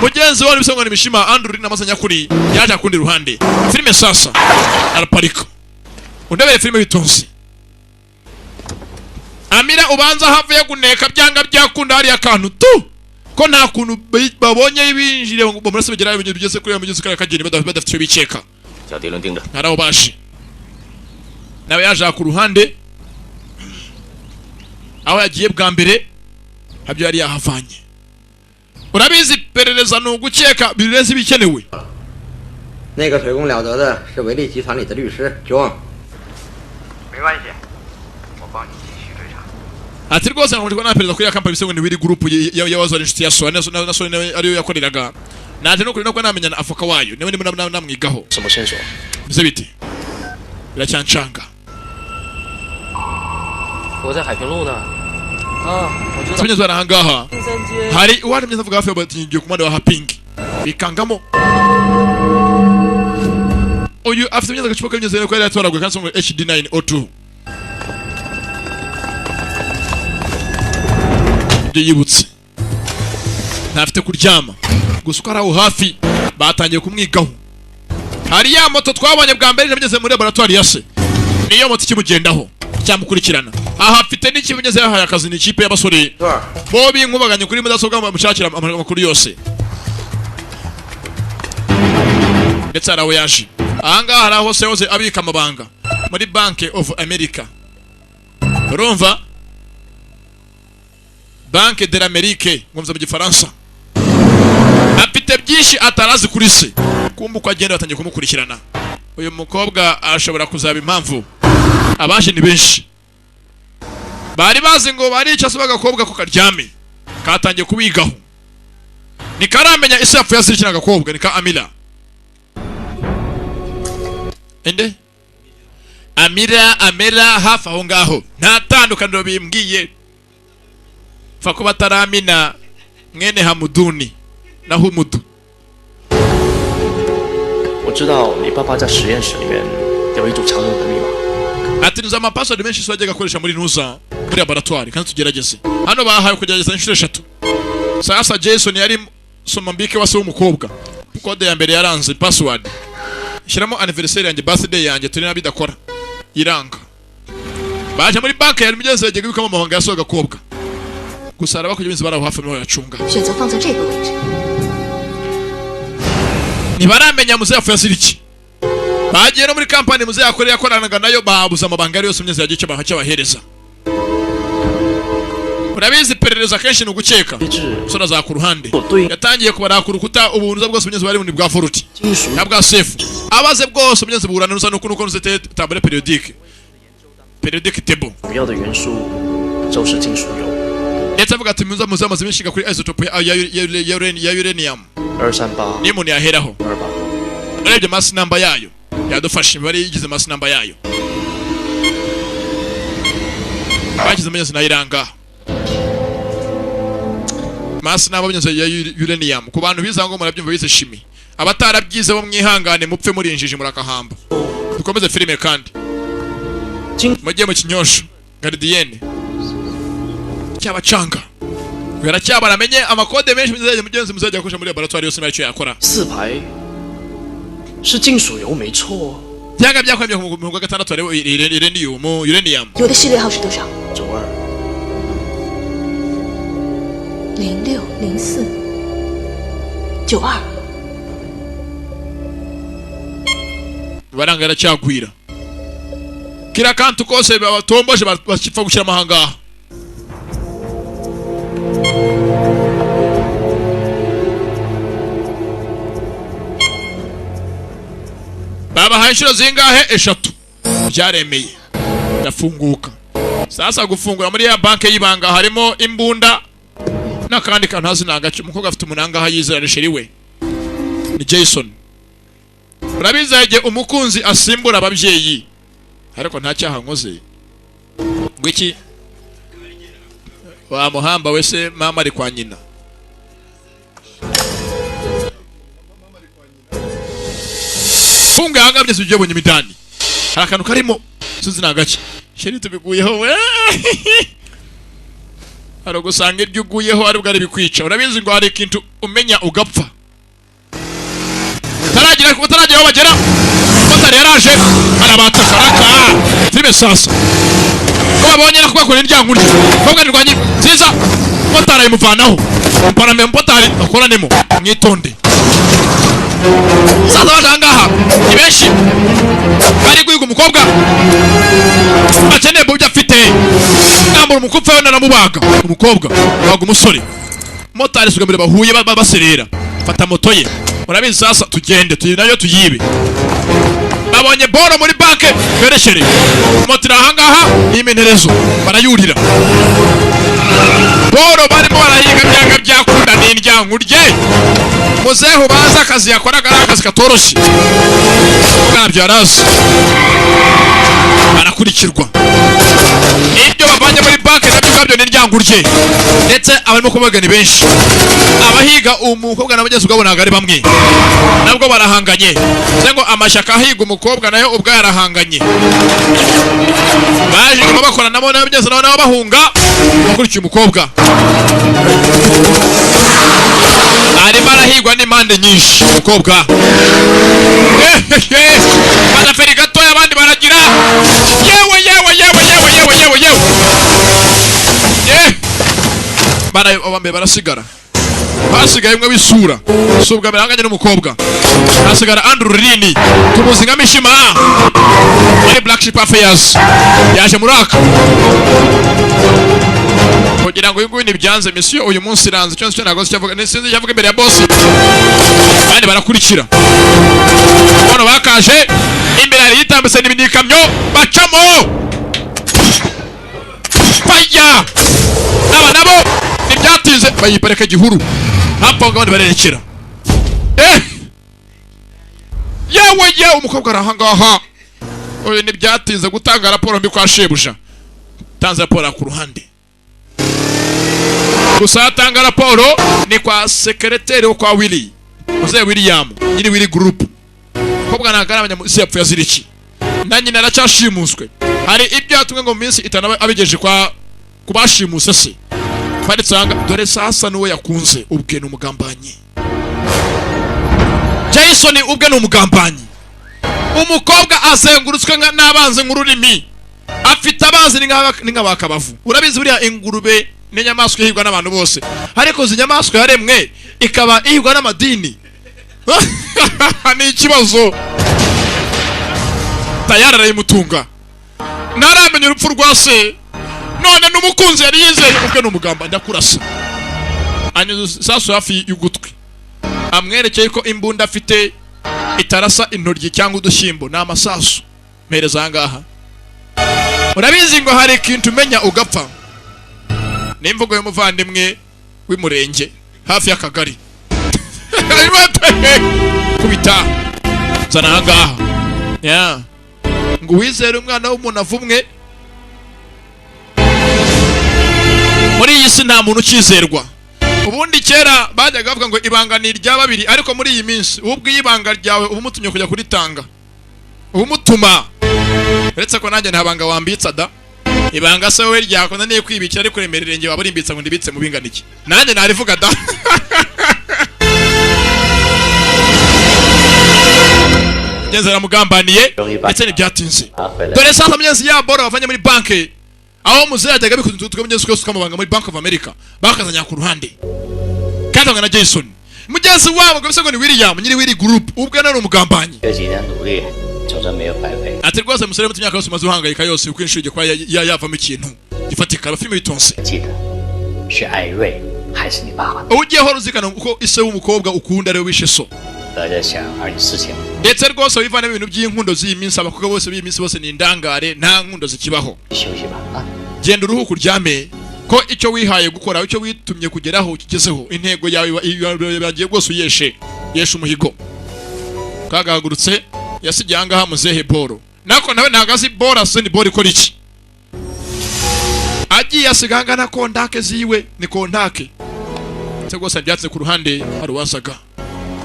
mugenzi wari bisangwa ni mishima Andrurini amazanya kuri yaje akundi ruhande filime sasa araparika undebere filime bitonzi Amira ubanza havuye kuneka byanga byakunda hari akantu tu ko nta kuntu babonye ibinjire ngo bamurase bagera ibintu bigeze kuri yamugeze kageni badafite biceka naraho bashi nawe yaje ku ruhande aho yagiye bwa mbere habyo yari yahavanye urabizi perereza n'ugukeka bireze bikenewe 那个水工了得的是维利集团里的律师John 没关系我帮你继续追查 ati rwose ntabwo na perezida kuri ya kampani bisengwe ni wiri group y'abazana inshuti ya Sone na Sone ariyo yakoreraga naje no kuri no namenya na avoka wayo niwe ndimo namwigaho什么线索 bize biti biracyancanga 我在海平路呢 我知道 tubinye zara hangaha hari uwari mwiza avuga hafi batingiye kumande wa hapingi bikangamo uyu afite imyenda gacupa kanyeze ko yari yatoragwe kanso ngo HD902 ibyo yibutse ntafite kuryama gusa uko ari aho hafi batangiye kumwigaho hari ya moto twabonye bwa mbere yageze muri laboratoire ya se niyo moto ikimugendaho cyamukurikirana aha afite n'ikimenyeze yahaye akazi n'ikipe y'abasore bo binkubaganye kuri mudasobwa bamushakira amakuru yose ndetse araho yaje ahangaha hari aho se abika amabanga muri Bank of America urumva Banque de l'Amérique ngomza mu gifaransa afite byinshi atarazi kuri se kumva uko agenda batangiye kumukurikirana uyu mukobwa ashobora kuzaba impamvu abaje ni benshi bari bazi ngo barica se bagakobwa ko karyame katangiye kubigaho nikaramenya isi yapfuye asirikira agakobwa nika Amira ende Amira hafi aho ngaho nta tandukaniro bimbwiye fa ko bataramina mwene Hamuduni na Humudu 我知道你爸爸在实验室里面有一组常用的密码。 ati nza amapassword menshi so ajyaga akoresha muri nuza muri laboratoire kandi tugerageze hano bahaye kugerageza inshuro 3 sasa Jason yari somambike wase w'umukobwa code ya mbere yaranze password shiramo anniversary yanjye birthday yanjye turi nabidakora iranga baje muri bank yari mugenzi yagiye bikamo amahanga yasoga gakobwa gusa araba kujya baraho hafi no yacunga 选择放在这个位置。 nibaramenya muzefu yasiriki bagiye no muri kampani muze yakorera yakoranaga nayo babuza amabanga yose umyeze yagiye cyo bahacye bahereza urabizi perereza kenshi no gukeka sura za ku ruhande yatangiye kubara ku rukuta ubunza bwose umyeze bari muri bwa foruti nabwa safe abaze bwose umyeze burana nusa no kunuko nzete table periodique table 主要的元素就是金属铀。 leta avuga ati muze amaze bishiga kuri isotope ya uranium 238 ni umuntu yaheraho 28 urebye mass number yayo yadufashe imibare yigize mass number yayo bagize amenyeze nayiranga mass number amenyeze ya uranium ku bantu biza ngo murabyumva bize shimi abatarabyize bo mwihangane mupfe muri injiji murakahamba dukomeze filime kandi mujye mu kinyosho gardienne cyabacanga Gwera cyaba ramenye amakode menshi mugenzi muzajya akoresha muri laboratoire yose n'icyo yakora 4排是金属铀没错。 byanga byakwemye mu kwa gatandatu rero uranium 有的序列号是多少？ 92 0604 92。 baranga aracyagwira kira kantu kose batomboje bakipfa gushyira amahanga baba hayishiro zingahe eshatu byaremeye ndafunguka sasa gufungura muri ya banke y'ibanga harimo imbunda nakandi kantu hazinagace umukobwa afite umunanga hayizera risheriwe ni Jason urabizaje umukunzi asimbura ababyeyi ariko nta cyaha nkoze ngwiki wa muhamba wese mama ari kwa nyina funga hanga byose byo bunye midani harakantu karimo sinzi nagace sheri tubiguyeho we haro gusanga ibyo uguyeho ari bwari bikwica urabizi ngo hari ikintu umenya ugapfa utaragira bagera motari yaraje arabatakaraka filime sasa ko babonye no kubakora iryango rye kobwa nirwanye nziza motari ayimuvanaho parame motari akoranemo mwitonde sasa batangaha ni benshi bari guhiga umukobwa akeneye byo afite nambura umukupfa yo naramubaga umukobwa baga umusore motari sugamire bahuye baserera fata moto ye urabizi sasa tugende nayo tuyibe babonye boro muri banke bereshere motira ahangaha imenerezo barayurira boro barimo barahiga byanga byakunda n'indyango rye muzeho baza akazi yakoraga akazi katoroshye nabyo arazi barakurikirwa ibyo babanye muri banke nabyo kabyo n'indyango rye ndetse abarimo kubaga ni benshi abahiga umukobwa n'abageze ugabonaga ari bamwe nabwo barahanganye ngo amashyaka ahiga umukobwa nayo ubwo yarahanganye baje ngo bakora nabo n'abageze nabo bahunga bakurikiye umukobwa arimo arahigwa n'impande nyinshi umukobwa bagaferi gatoya abandi baragira yewe abambe barasigara hasigaye umwe w'isura subwa biranganye n'umukobwa hasigara Andrew Rini tumuzi nka Mishima muri Black Sheep Affairs yaje muraka kugira ngo uyu nibyanze mission uyu munsi iranze cyo nagoze cyavuga nesinzi cyavuga imbere ya boss bandi barakurikira bono bakaje imbere yari yitambise n'ibindi kamyo bacamo fire harya aba nabo ntibyatinze bayiparika gihuru hapo ngabandi barerekera yewe umukobwa arahangaha oye ntibyatinze gutanga raporo mbi kwa shebuja tanze raporo ku ruhande gusa atanga raporo ni kwa sekreteri wo kwa Willy Mzee William nyiri Willy group kobwa nagarabanya musi yapfuye aziriki nanyi naracashimuswe hari ibyo atumwe ngo minsi itana abigeje kwa kubashimuse se faritsanga dore sasa nuwe yakunze ubwe n'umugambanyi Jason ubwe n'umugambanyi umukobwa azengurutswe n'abanze nk'ururimi afite abanzi n'ingabakabavu urabizi buriya ingurube n'inyamaswa ihigwa n'abantu bose ariko zinyamaswa yaremwe ikaba ihigwa n'amadini ni ikibazo tayari arayimutunga ntaramenya urupfu rwa se none n'umukunzi yari yizeye ubwe n'umugamba ndakurasa anyuze saso hafi y'ugutwi amwerekeye ko imbunda afite itarasa intoryi cyangwa udushyimbo n'amasasu mereza ahangaha urabizi ngo hari ikintu umenya ugapfa n'imvugo y'umuvandimwe w'umurenge hafi y'akagari kubita zana ahangaha ngo wizere umwana w'umuntu avumwe muri iyi si nta muntu ukizerwa ubundi kera bajyaga bavuga ngo ibanga ni irya babiri ariko muri iyi minsi ubwo ibanga ryawe ubumutumye kujya kuritanga ubumutuma uretse ko nanjye nta banga wambitsa da ibanga se wowe ryakona niye kwibikira ariko remererenge waba urimbitsa ngo ndibitse mu binganiki nanjye narivuga da genzera mugambaniye ndetse n'ibyatinze dore sasa myenzi ya bora bavanye muri banke aho muze yajyaga bikuze tukamugeze twese tukamubanga muri Bank of America bakazanya ku ruhande kandi na Jason mugezi wabo ngo bisego ni William nyiri Willy group ubwe nari umugambanyi ati rwose musore mutumyaka yose maze uhangayika yose uko inshuje kwa yavamo ikintu gifatika abafilme bitonse ugiye horo zikana uko ise w'umukobwa ukunda rero wishe so ndetse rwose wivana ibintu by'inkundo z'iminsi abakobwa bose b'iminsi bose ni indangare nta nkundo zikibaho genda uruhuko uryame ko icyo wihaye gukora icyo witumye kugeraho kigezeho intego yawe yagiye rwose uyeshe umuhigo kagahagurutse yasigiye ahangaha muzehe boro nako nawe ntagazi boro aseni boro ikora iki agiye asiganga na kontake ziwe ni kontake se rwose byatse ku ruhande hari wasaga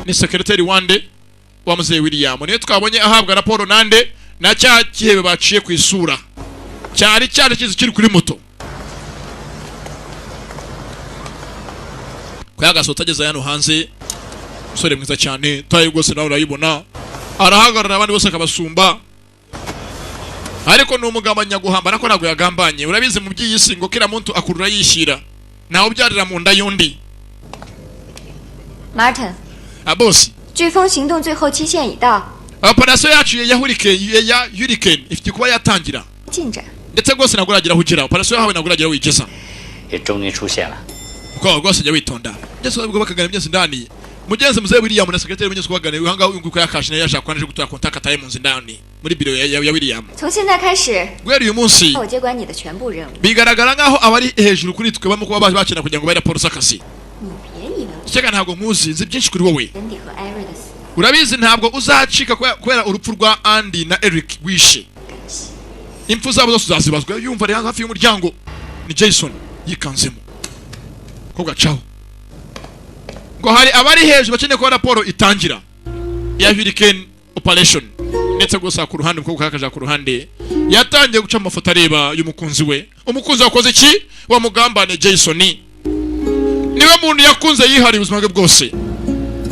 ni sekreteri wande wa muzehe William niyo twabonye ahabwa raporo nande na cya kihebe baciye ku isura cyari kizi kiri kuri moto kwagasota ageze hano hanze musore mwiza cyane tayi rwose nawe urayibona arahagarara abandi bose akabasumba ariko ni umugambanya guhamba nako ntabwo yagambanye urabizi mu by'iyisi ngo kila muntu akurura yishyira nawe ubyarira mu nda y'undi Martin boss 飓风行动最后期限已到 operation yacu ya hurricane ifite kuba yatangira 进展 ndetse rwose nagura agira hugera operation yawe nagura agira wigeza 也终于出现了 ko rwose jya witonda ndetse ubwo bakagana byose ndani mugenzi muzehe William na secretary mugenzi kubagana uhanga unguko yakashina yashaka kwanje gutura contact ataye mu nzindani muri biro ya William 从现在开始 gweri uyu munsi 我接管你的全部任务 bigaragara ngaho abari hejuru kuri twe bamo kuba bakina kugira ngo bari raporo z'akazi 你别以为 cyega ntabwo nkuzi nzi byinshi kuri wowe 人底和艾瑞的死 urabizi ntabwo uzacika kubera urupfu rwa Andy na Eric wishe impfu zabo zose uzazibazwa yumva ari hafi y'umuryango ni Jason yikanzemo ko gacaho ngo hari abari hejuru bakeneye ko raporo itangira ya hurricane operation ndetse gusa ku ruhande uko kakaja ku ruhande yatangiye guca amafoto areba y'umukunzi we umukunzi wakoze iki wa mugambane Jason niwe muntu yakunze yihari ubuzima bwe bwose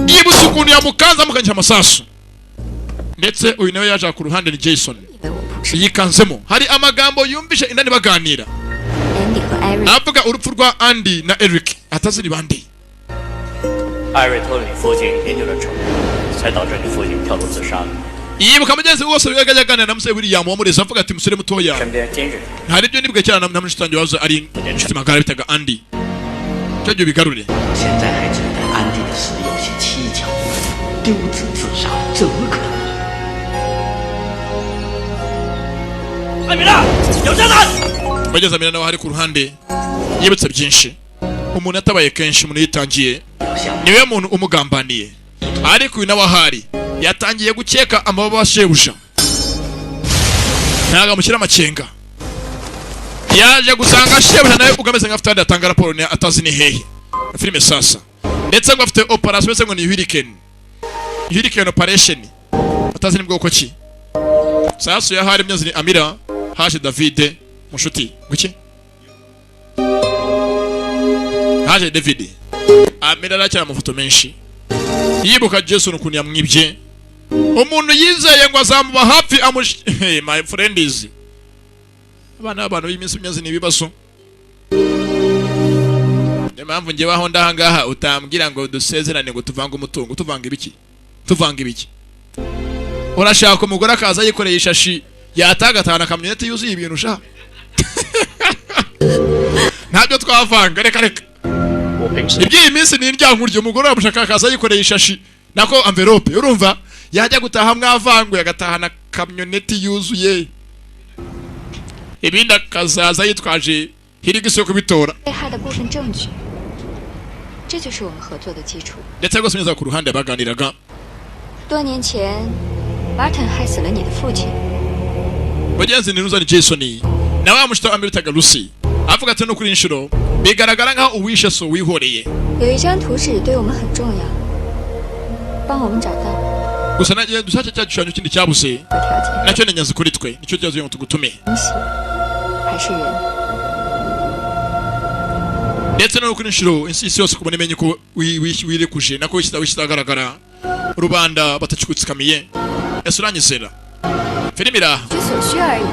yibutse ukuntu yamukanza mukanyisha amasasu ndetse uyu nawe yaje ku ruhande ni Jason yikanzemo hari amagambo yumvishe indani baganira avuga urupfu rwa Andy na Eric ataziri bande 艾瑞偷了你父亲研究的成果，才导致你父亲跳楼自杀的。 yibuka mugenzi wose yajya aganira na muzehe William wamureze avuga ati musore mutoya hari ibyo nibwe cyane na mushitanje wazo ari magara bitaga Andy cyo byo bigarure 现在还觉得安迪的死有些蹊跷，丢子自杀怎么可能？艾米拉，有炸弹！ bageze amira nawe hari ku ruhande yibutse byinshi umuntu yatabaye kenshi umuntu yitangiye niwe muntu umugambaniye ariko uyu nawe ahari yatangiye gukeka amababa shebuja ntago amushyira amakenga yaje gusanga shebuja nawe ugameze nk'afite handi atanga raporo atazi ni hehe filime sasa ndetse ngo afite operation se ngo ni hurricane operation atazi ni bwoko ki sasa yahari mnyazi ni Amira haje David mushuti guki haje David Amira aracyari amafoto menshi yibuka Jason ukuntu yamwibye umuntu yizeye ngo azamuba hafi hey my friend is abantu b'iminsi mnyazi ni bibaso impamvu nge baho ndahangaha utambwira ngo dusezerane ngo tuvanga umutungo tuvanga ibiki urashaka umugore akaza yikoreye ishashi yatagatana kamyonete yuzuye ibintu sha ntabyo twavanga reka iby'iyi minsi ni indyankuryo umugore wamushaka akaza yikoreye ishashi nako envelope urumva yajya gutaha mwavanguye agatahana kamyonete yuzuye ibindi akazaza yitwaje hirigise kubitora 这就是我们合作的基础。 ndetse rwose neza ku ruhande baganiraga 多年前 Martin 害死了你的父亲。 bagenzi ni Ruzani Jason nawe amushita Ameritaga Lucy avuga ati no kuri inshuro bigaragara nkaho uwishe so wihoreye 有一张图纸对我们很重要，帮我们找到。 gusa nagiye dushaje cya gishushanyo kindi cyabuze nacyo ni nyanzi kuri twe nicyo cyazo tugutume 还是人。 ndetse no kuri inshuro isi yose kubona imenye ko wirekuje nako wishidagaragara rubanda batacikutsikamiye ese uranyizera filime iraha 只所需而已。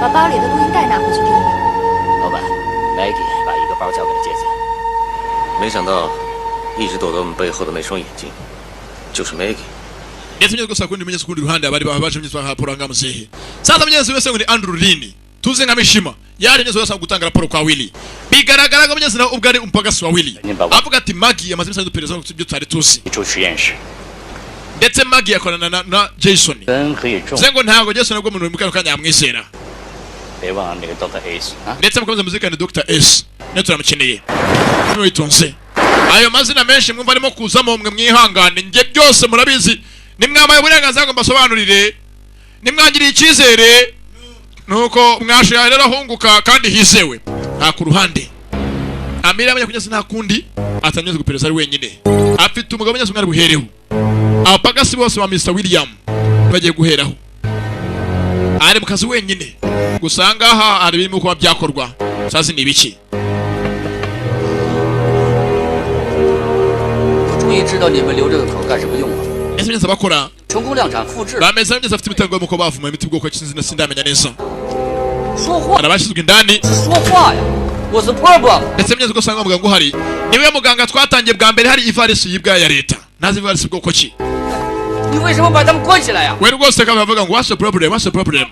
把包里的录音带拿回去听听。老板 ，Maggie 把一个包交给了杰子，没想到一直躲在我们背后的那双眼睛，就是 Maggie。 ndetse nyine gusa kundi menyese kundi ruhande abari baje myitwa raporo ngamusehe sasa menyese wese ngo ni Andrew Lini tuze nka Mishima yari nyezo yasa gutanga raporo kwa Willy bigaragara ngo menyese na ubwo ari umpagasi wa Willy avuga ati Maggie yamaze ibisanzwe dupereza ngo tubyo twari tuzi ndetse Maggie yakorana na Jason zengo ntago Jason ubwo muntu mukano kanya yamwizera ndetse mukomeze muzika ni Dr. S neto turamukeneye mwitonze ayo mazina menshi mwumva arimo kuzamo mwe mwihangane nge byose murabizi nimwamaye uburenganzira ngo mbasobanurire nimwangiriye icyizere nuko mwashaya rero ahunguka kandi hizewe nta ku ruhande Amira amenye kugeza nta kundi atanyuze gupereza ari wenyine afite umugabo nyase mwari buhereho abapagasi bose ba Mr. William bagiye guheraho ari mu kazi wenyine gusanga aha ari birimo kuba byakorwa sazi ni biki 终于知道你们留这个口干什么用了。 ese neza bakora 成功量产复制。 bameze neza afite imitango y'uko bavuma imiti bwoko cy'inzina sindamenya neza 说话。 arabashizwe indani 说话呀！我是 Purple。 ese neza gusanga muganga uhari niwe muganga twatangiye bwa mbere hari ivarisi yibwa ya leta nazi ivarisi bwoko ki 你为什么把他们关起来呀？ we rwose kama bavuga ngo what's the problem what's the problem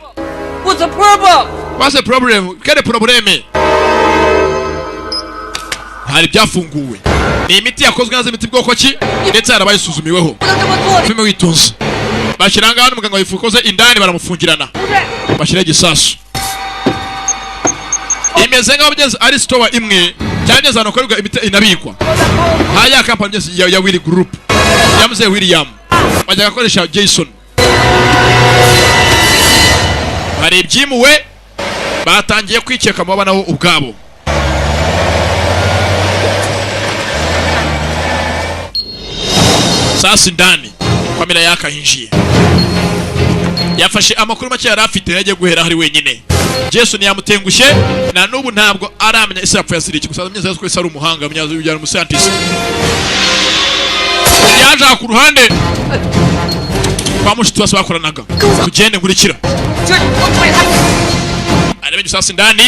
What's the problem? what's the problem quel problème hari byafunguwe ni imiti yakozwe nazo imiti bwoko ki ndetse harabayisuzumiweho filime witonze bashyiranga hano muganga wifukoze indani baramufungirana bashyira igisasu imeze nk'aho bigeze ari store imwe cyangwa zano korwa imiti inabikwa haya company ya Willy Group yamuze William bajya gakoresha Jason hari ibyimuwe batangiye kwikeka mu bana ubwabo sasa ndani kamera yakahinjiye yafashe amakuru make yari afite yagiye guhera hari wenyine Jason yamutengushye na nubu ntabwo aramenya isi yapfuye asiriki gusa ameze yazo kwese ari umuhanga munyazo y'ujyana mu scientist yaje ku ruhande bamushitwa bakoranaga tugende nkurikira arebe sasa ndani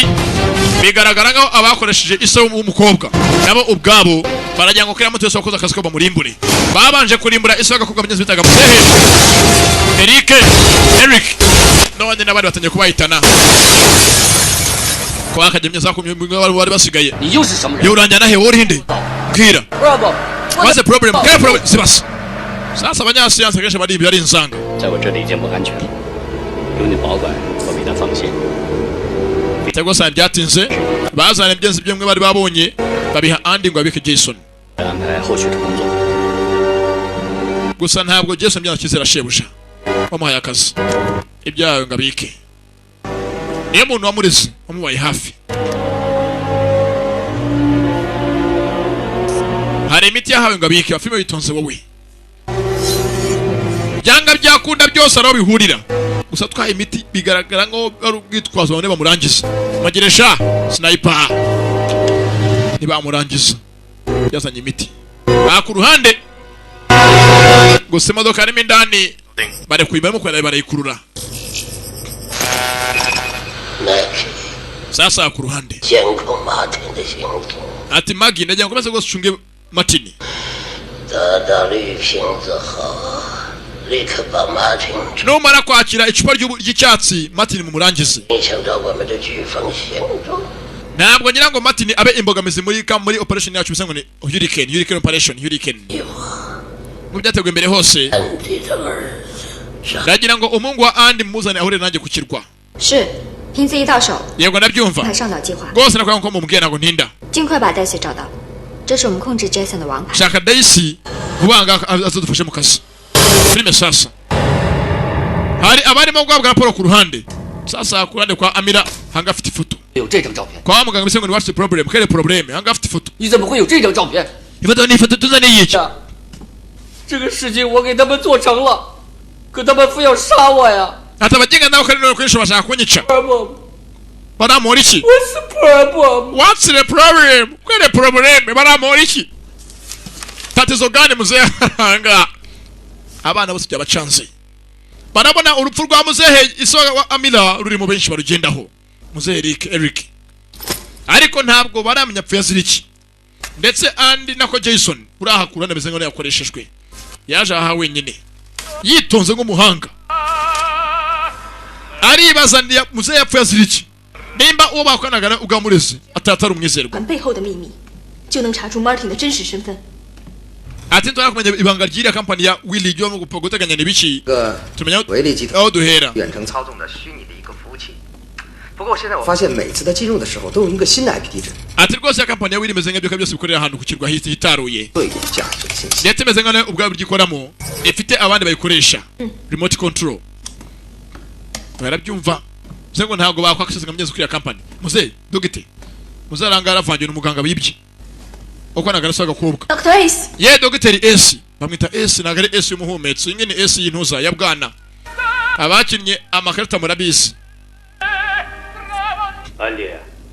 bigaragara ngaho abakoresheje isa w'umukobwa nabo ubwabo barajya ngo kira mutu yose wakoze akazi ko bamurimbure babanje kurimbura isa agakobwa banyeze bitaga musehe Eric none nabandi batangiye kubahitana kwa akajemye zakumye bari basigaye yo uranjyana he wori hinde bwira what's the problem quel problem sibas sasa abanyasiyanse kenshi bari ibyo ari insanga 在我这里已经不安全了，有你保管，我比的奉献。 cyangwa se byatinze bazana ibyenzi by'umwe bari babonye babiha Andy ngo abike Jason 安排后续的工作。 gusa ntabwo Jason byakizera shebuja wamuhaye akazi ibyayo ngo abike niyo muntu wamureze wamubaye hafi hari imiti yahawe ngo abike bafime bitonze wowe byanga byakunda byose araho bihurira gusa twaye imiti bigaragara ngo ari ubwitwazo bane bamurangiza mageresha sniper ntibamurangiza yazanye imiti ku ruhande gusa imodoka harimo indani bari kuyibarimo kubera barayikurura sasa ku ruhande ati Magi ndagira ngo ukomeze rwose ucunge Martin numara kwakira icupa ry'icyatsi Martin mumurangize ntabwo ngira ngo Martin abe imbogamizi muri operation yacu bisa ngo ni Hurricane operation Hurricane mu byateguwe imbere hose ndagira ngo umungu wa Andy muzane ahure nanjye ku kirwa 是，凭自一到手。 yego ndabyumva 马上找计划， rwose nakwanga ko mumubwiye ntabwo ntinda 尽快把 Daisy 找到，这是我们控制 Jason 的王牌。 shaka Daisy kubanga azadufashe mu kazi filime sasa hari abarimo guhabwa raporo ku ruhande sasa ku ruhande kwa Amira hanga afite ifoto 有这张照片？ kwa muganga bise ngo ni what's the problem quel problème hanga afite ifoto 你怎么会有这张照片？ ifoto ni ifoto tuzaniye iki 这个事情我给他们做成了，可他们非要杀我呀！ atabagenga nawe kandi no kwisho bashaka kunyica baramora iki What's the problem? what's the problem quel problème baramora iki tatizo gani muzehe hanga abana bose byabacanze barabona urupfu rwa muzehe isoga wa Amira ruri mu benshi barugendaho muzehe Eric ariko ntabwo baramenya pfu yaziriki ndetse Andy nako Jason uraha kurana beze ngo yakoreshejwe yaje aha wenyine yitonze nk'umuhanga aribaza ndi muzehe yapfu yaziriki nimba uwo bakanagana ugamureze atatari umwizerwa 背后的秘密，就能查出 Martin 的真实身份。 ati ntwara kumenya ibanga ry'iriya kampani ya Willy ryo mu guteganya n'ibiki tumenya 维利集团 aho duhera 远程操纵的虚拟的一个服务器。不过现在我 发现每次在进入的时候都用一个新的 IP 地址， ati rwose ya kampani ya Willy imeze nk'ibyo byose bikorera ahantu ku kirwa hitaruye 对有价值的信息。 ndetse imeze nk'aho ubwabo byikoramo ifite abandi bayikoresha remote control barabyumva bize ngo ntabwo bakwakisanga mugeze kuri ya kampani muze dogite muzarangara avangiye n'umuganga bibye uko nagarasaga gakobwa Dr. Ace， ye dogiteri S bamwita S nagare S y'umuhumetso ingene S y'intuza ya bwana abakinnye amakarita murabizi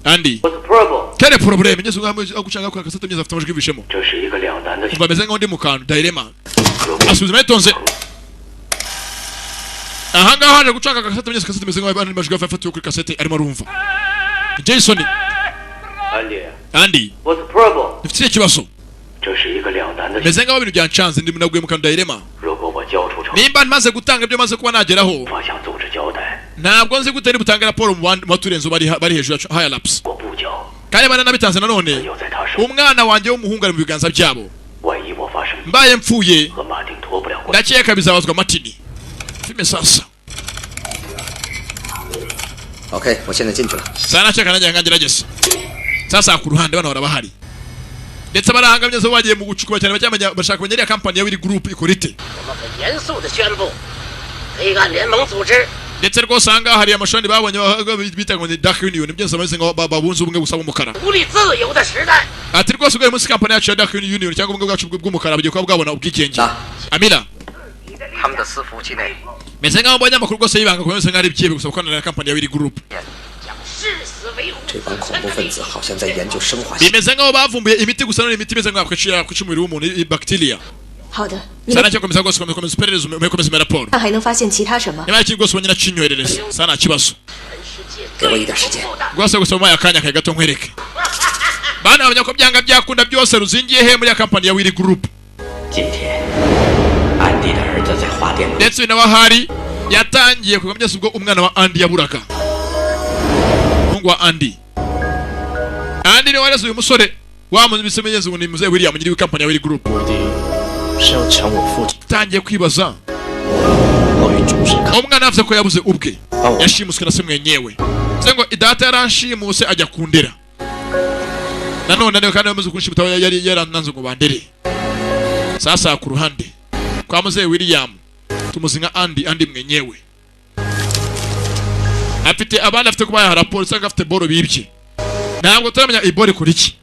Andy What's the problem? kere problem nyezo agucanga kwa kasata myiza afite amajwi bishemo 这是一个两难的。 umva meze nk'undi mu kantu dilemma asubiza metonze aha ngaha haje gucanga kasata myiza kasata meze nk'aho amajwi afatiwe kuri kasete arimo arumva Jason Andy What's the problem? ifite ikibazo 这是一个两难的。 meze nk'aho ibintu byancanze ndi naguye mu kantu dilemma 如果我交出成， nimba maze gutanga ibyo maze kuba nageraho 无法向组织交代， ntabwo nzi gute butange raporo mu baturenzo bari hejuru yacu higher laps 我不交， kandi bana nabitanze nanone 又在他手。 umwana wanjye w'umuhungu ari mu biganza byabo 万一我发生 mbaye mpfuye 和马丁脱不了关， ndakeka bizabazwa Martin filime sasa OK， 我现在进去了。 sana cheka nanjye ngangerageza sasa ku ruhande bana barabahari ndetse barahangamye zo bagiye mu gucukura cyane bacyamenya bashaka kumenya iriya kampani ya Willy Group ikora ite 我们很严肃地宣布，黑暗联盟组织 ndetse rwose aha ngaha hari amashuri babonye bita ngo ni Dark Union byose bameze ngo babunze ubumwe gusa bw'umukara 独立自由的时代。 ati rwose ubwo uyu munsi kampani yacu ya Dark Union cyangwa ubumwe bwacu bw'umukara bugiye kuba bwabona ubwigenge Amira 他们的私服务器内 meze nk'aho abanyamakuru rwose yibanga kumeze nk'aho ari ibyibe gusa gukorana na kampani ya Willy Group 这帮恐怖分子好像在研究生化。 bimeze nk'aho bavumbuye imiti gusa none imiti imeze nk'aho kwica umubiri w'umuntu bacteria 好的，你 sana 们 cyo komeza rwose komeza iperereza umekomeza raporo 看还能发现其他什么？ niba iki rwose ubonye nacinyoherereza sana kibazo 给我一点时间。 rwose gusa mumaye akanya kawe gato nkwereke bana bamenya ko byanga byakunda byose ruzingiye he muri ya kampani ya Willy Group 今天，安迪的儿子在花店。 ndetse nawe ahari yatangiye kugamya ubwo umwana wa Andy yaburaga umuhungu wa Andy niwe wareze uyu musore wamuze ibisemenyezi ngo ni muzehe William nyiri w'ikampani ya Willy Group 目的是要抢我父亲。 tangiye kwibaza 主是靠 umwana avuze ko yabuze ubwe yashimuswe na se mwenyewe ngo idata yaranshimuse ajya kundera nanone nawe kandi yamaze kunshimuta yari yarananze ngo bandere sasa ku ruhande kwa mzee William tumuzinga andi mwenyewe afite abana afite kuba ya raporo cyangwa afite boro bibye ntabwo turamenya ibore kuri iki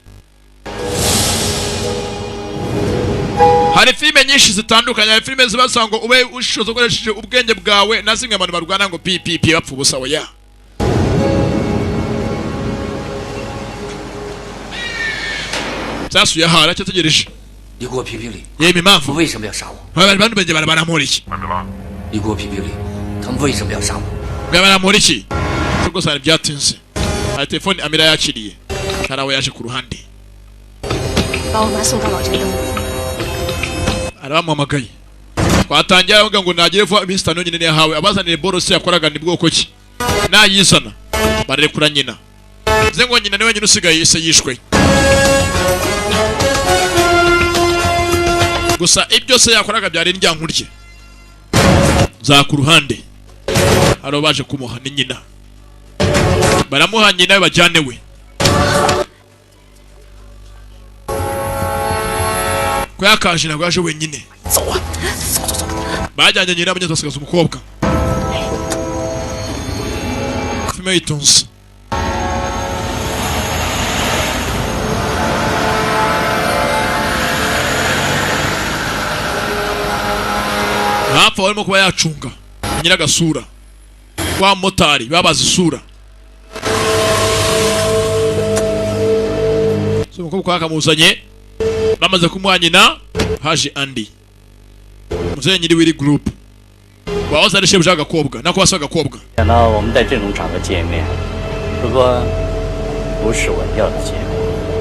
hari filime nyinshi zitandukanye hari filime zibasanga ube ushoza ukoresheje ubwenge bwawe na zimwe abantu barwana ngo pipipi bapfa ubusa oya Sasu ya hara cyategereje 你给我评评理， yemi mpamvu 为什么要杀我？ abantu benge baramura iki 你给我评评理，他们为什么要杀我？ baramura iki ubwo sare byatinze hari telefone Amira yakiriye harawe yaje ku ruhande 把我妈送到老城东。 arabamuhamagaye twatangira avuga ngo nagire vuba iminsi 5 nyine yahawe abazanire borose yakoraga ni bwoko ki nayizana barekura nyina ze ngo nyina niwe nyine usigaye ise yishwe gusa ibyo se yakoraga byari indyankurye za ku ruhande haro baje kumuha ni nyina baramuha nyina bajyane we ko yakaje nabwo aje wenyine bajyanye nyina abanye basigaza umukobwa filime yitonze hafi barimo kuba yacunga nyiragasura wa motari babaza isura so umukobwa akamuzanye bamaze kumuha nyina haje andi muzeye nyiri wiri group wahoze ari shebuja agakobwa nako wasa agakobwa 想到我们在这种场合见面，不过不是我要的结果。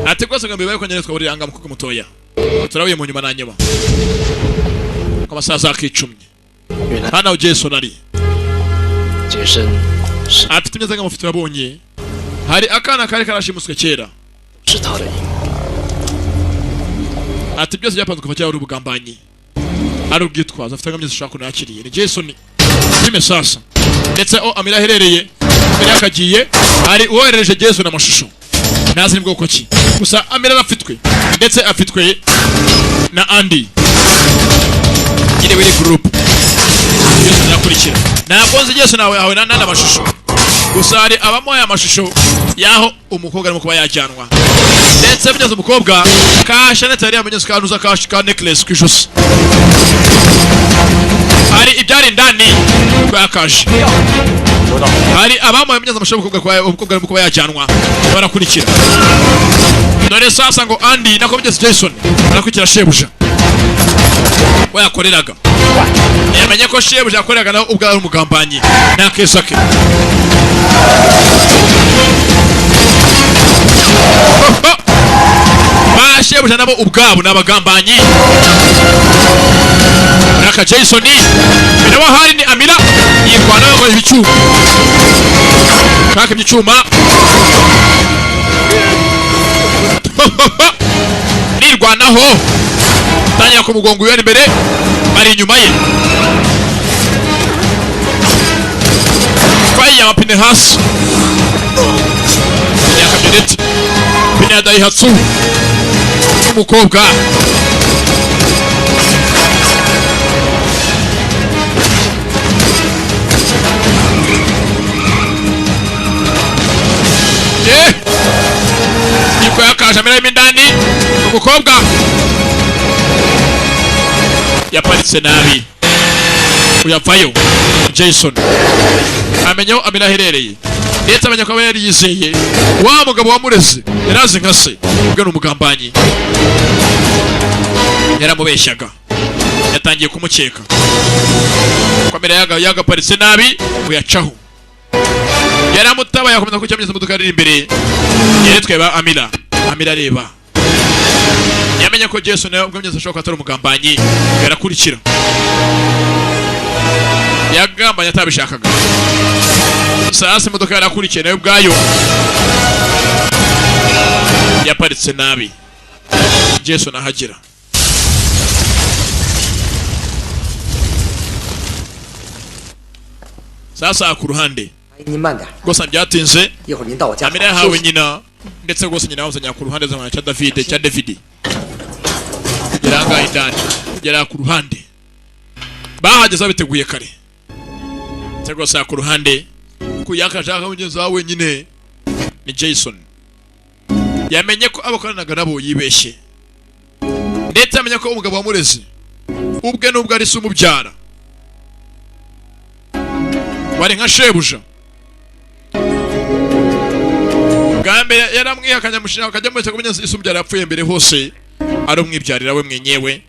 ati rwose ngo mbibaye ko nyine twaburi anga mukobwa mutoya turabuye mu nyuma na nyuma ko amasaha akicumye hano Jason ari Jason ati tumeze nk'amafoto yabonye hari akana kari karashimuswe kera 是他的阴谋。 ati byose byapanzwe kuva cyari ubugambanyi ari ubwitwaza afite ngamye zishaka kunakiriye ni Jason filime sasa ndetse Amira aherereye mbere yakagiye ari uwohereje Jason amashusho nazi ni bwoko ki gusa Amira arafitwe ndetse afitwe na Andy nyine wiri group Jason yakurikira ntabwo nzi Jason nawe aho nanda amashusho gusa hari abamoya amashusho yaho umukobwa arimo kuba yajyanwa ndetse bigeze umukobwa kasha neta yari yamenye skanuza ka necklace kwijosi hari ibyari ndani kwakaje hari abamoye amenye amashusho umukobwa arimo kuba yajyanwa barakurikira none sasa ngo Andy nako bigeze Jason barakurikira shebuja wayakoreraga yamenye ko shebuja yakoreraga nawe ubwo ari umugambanyi nakeza ke bashebuja nabo ubwabo nabagambanyi naka Jason binawa hari ni Amira yirwana ngo ibicyuma kaka ibicyuma nirwanaho tanya ku mugongo yari imbere bari inyuma ye kwaya mapine hasi ya kabineti pine ya Daihatsu umukobwa niko yakaje Amira y'indani umukobwa yaparitse nabi uyavayo Jason amenyeho Amira aherereye ndetse amenya ko aba yari yizeye wa mugabo wamureze yarazi nka se ubwo ni umugambanyi yaramubeshyaga yatangiye kumukeka Amira yagaparitse nabi uyacaho yaramutaba yakomeza kucyameza imodoka ari imbere yeretwe ba Amira areba yamenye ko Jason ubwo byose ashobora atari umugambanyi yarakurikira yagambanye atabishakaga sasa imodoka yarakurikiye nayo ubwayo yaparitse nabi Jason ahagera sasa ku ruhande 您慢点， gusa byatinze 一会儿您到我家。 Amira yahawe nyina ndetse rwose nyina wamuzanye ku ruhande z'amwana cya David kugera ngaho indani kugera ku ruhande bahageze babiteguye kare ndetse rwose ku ruhande ku yakashaka mugenzi wawe nyine ni Jason yamenye ko abakoranaga nabo yibeshye ndetse amenya ko umugabo wamureze ubwe nubwo ari se umubyara wari nka shebuja bwambere yaramwihakanya mushina akajya mu cyangwa ise umubyara yapfuye mbere hose ari umwibyarira we mwenyewe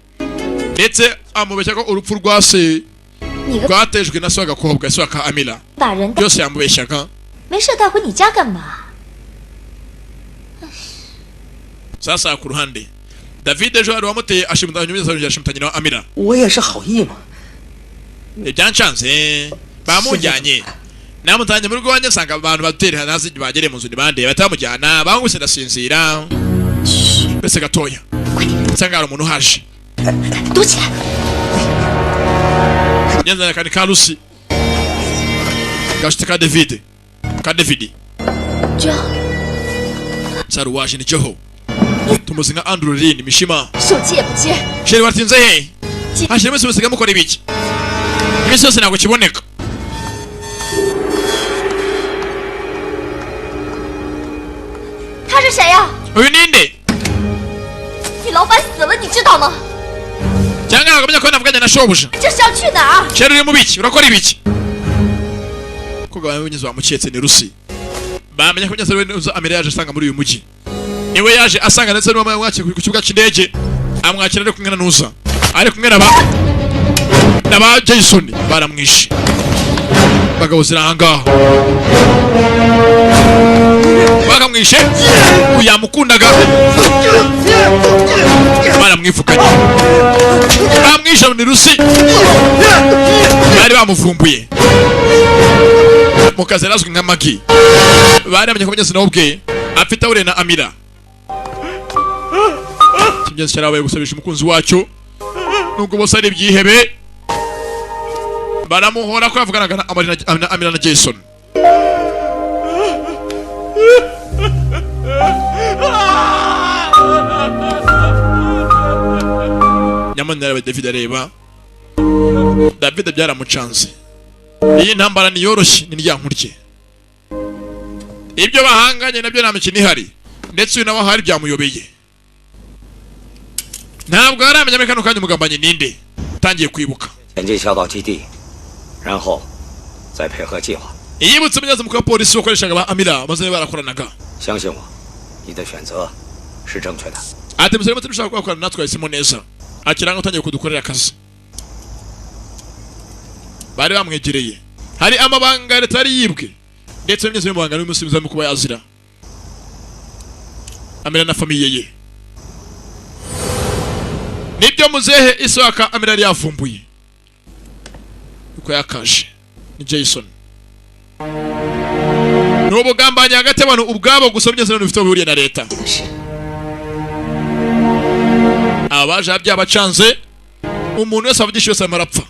ndetse amubeshya ko urupfu rwa se rwatejwe na se w'agakobwa se wa Amira byose yamubeshyaga 没事带回你家干嘛？ sasa ku ruhande David ejo hari wamuteye ashimutanye nyuma y'ashimutanye na Amira 我也是好意嘛。 ibyanchanze bamujyanye namutanye muri rwanje sanga abantu batera hasi bagere mu nzu nibande batamujyana banguse ndasinzira bese gatoya sanga ari umuntu haje 躲起来！ nyenza kandi Kalusi gashite ka David Joe saru waje ni Joho tumuzi nka Andrew Lin Mishima 手机也不接， sheri watinze he hashire mwese musiga mukora ibiki imisi yose ntabwo kiboneka 他是谁呀？ uyu ninde 你老板死了，你知道吗？ cyangwa agamenya ko navuganye na shobuja 这是要去哪儿？ sheri uri mu biki urakora ibiki kuko banyuze bamuketse ni Rusi bamenya ko nyase we Amira yaje asanga muri uyu mujyi niwe yaje asanga ndetse n'uwo mwakira ku kibuga cy'indege amwakira ari kumwe na Nusa ari kumwe n'aba Jason baramwishe bagabo ziranga bakamwishe uyamukundaga baramwifukanye bamwishe ni Rusi bari bamuvumbuye mukazi arazwi nka Magi bari bamenye ko nyase nawe ubwe afite ahure na Amira kimyenzi cyarabaye gusabisha umukunzi wacyo nubwo bose ari byihebe baramuhora ko yavuganaga na Amira na Jason nyamanara David areba David byaramucanze iyi ntambara ni yoroshye ni ryankurye ibyo bahanganye nabyo nta mikino ihari ndetse uyu nawe ahari byamuyobeye ntabwo aramenya muri kano kanya umugambanyi ninde utangiye kwibuka 前进小岛基地，然后再配合计划。 yibutse umunyazi mukuru wa polisi wakoreshaga ba Amira maze barakoranaga 相信我，你的选择是正确的。 ati musore mutu ushaka gukorana natwe yahisemo neza akiranga utangiye kudukorera akazi bari bamwegereye hari amabanga ya leta yari yibwe ndetse n'imyezi y'amabanga n'umusibiza mu kuba yazira Amira na famiye ye nibyo muzehe iswaka Amira yari yavumbuye uko yakaje ni Jason n'ubugambanye hagati y'abantu ubwabo gusa byose bifite uburiye na leta abaje byabacanze umuntu wese avugisha yose amarapfa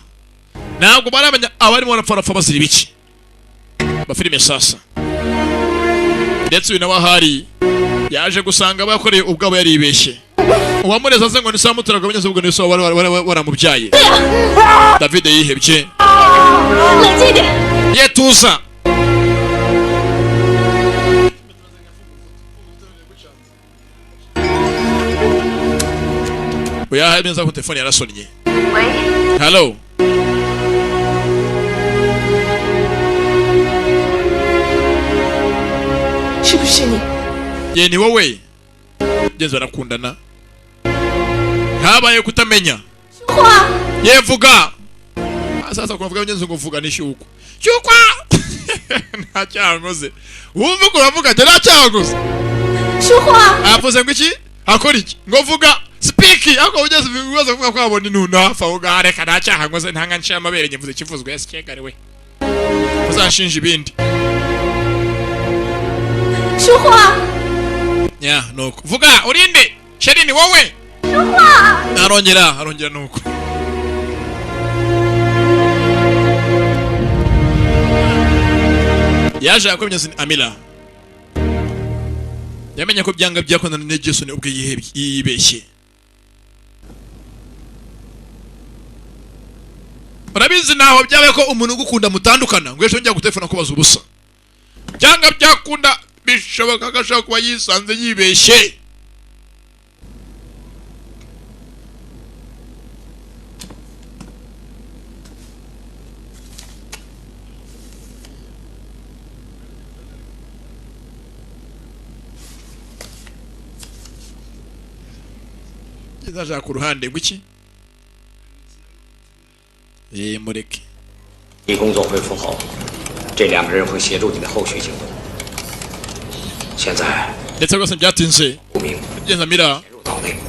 ntabwo baramenya abarimo barapfa bazira ibiki bafilime sasa ndetse uyu nawe ahari yaje gusanga bakoreye ubwabo yaribeshye uwamureza aze ngo nisamuturaga abanyeze ubwo niso waramubyaye David yihebye yetuza oya hemeza ko telefone yarasonnye hello 是不是你？ ye ni wowe genzo barakundana habaye kutamenya yevuga sasa kuvuga nyenzo kuvuga ni shuko shuko nta cyangoze wumva ko uravuga nta cyangoze shuko avuze ngo iki akora iki ngo vuga speak ako ugeze ibibazo kuvuga ko abona inuna hafa ugare kana cyangoze ntanga nshe amabere nyivuze kivuzwe yasikegare we uzashinja ibindi shuko ya nuko vuga urinde sheri ni wowe shuko arongera nuko yaje yakwemeza ni Amila yamenye ko byanga byakondana na Jason ubwe yibeshye. Urabizi naho byabaye ko umuntu ugukunda mutandukana ngo ejo njya gutelefona kubaza ubusa. Byanga byakunda bishoboka agashaka kuba yisanze yibeshye. Zaje ku ruhande gwiki? Mureke. 你工作恢复后，这2个人会协助你的后续行动。现在 ndetse rwose byatinze kugeza Mira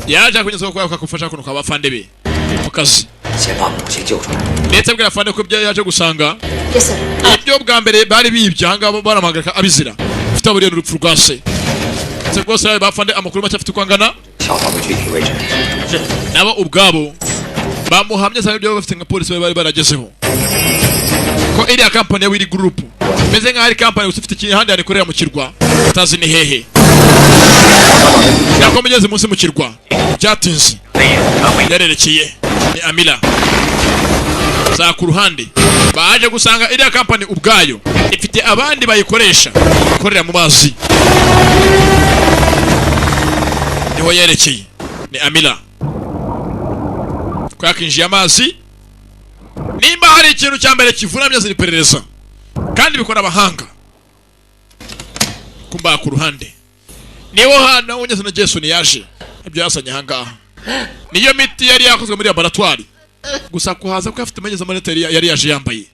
yaje kunyuza ko akufasha kuno kwa bafande be mu kazi ndetse bwira fande ko yaje gusanga ibyo bwa mbere bari bibyanga baramagaka abizira ufite buriye n'urupfu rwase ndetse rwose bafande amakuru make afite kwangana nabo ubwabo bamuhamye cyane ibyo bafite nka polisi bari baragezeho ko iriya company ya Wiri Group meze nka ari company ufite ikihande yakorera mu kirwa utazi ni hehe yakomegeze munsi mu kirwa byatinze yarerekeye ni Amila za ku ruhande baje gusanga iriya company ubwayo ifite abandi bayikoresha bakorera mu mazi niho yerekeye ni Amila kwa kinjiye amazi nimba hari ikintu cya mbere kivuramye ziriperereza kandi bikora abahanga kumba ku ruhande niwo hana unyeze na Jason yaje ibyo yasanye hangaha niyo miti yari yakozwe muri laboratoire gusa kuhaza ko afite amenyeza monetary yari yaje yambaye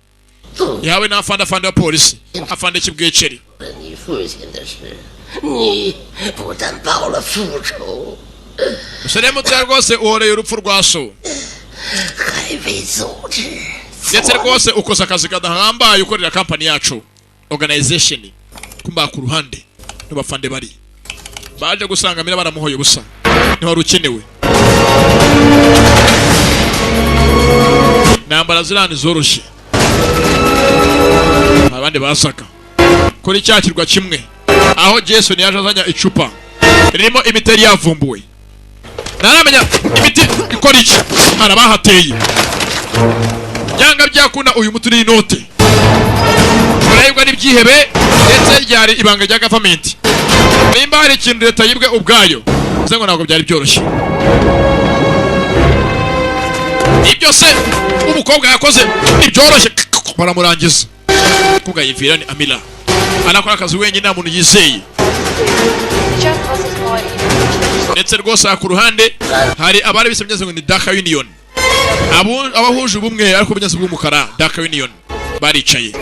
yawe na afande wa polisi afande kibweceri 你父亲的事，你不但报了复仇， musore muto rwose uhoreye urupfu rwa so 还被组织 ndetse rwose ukoze akazi kadahambaye ukorera company yacu organization kumba ku ruhande n'abafande bari baje gusanga Mira baramuhoye ubusa niho rukenewe nambara zirani zoroshye abandi basaka kuri cyakirwa kimwe aho Jason yaje azanya icupa ririmo imiteri yavumbuwe naramenya imiti ikora iki arabahateye byanga byakunda uyu muturi inote urayibwa n'ibyihebe ndetse ryari ibanga rya government nimba hari ikintu leta yibwe ubwayo uze ngo ntabwo byari byoroshye ibyo se umukobwa yakoze ibyoroshye baramurangiza kugayivira ni Amila anakora akazi wenyine nta muntu yizeye ndetse rwose ku ruhande hari abari bisemyeze ngo ni Dark Union abahuje ubumwe ariko bunyeze bw'umukara Dark Union baricaye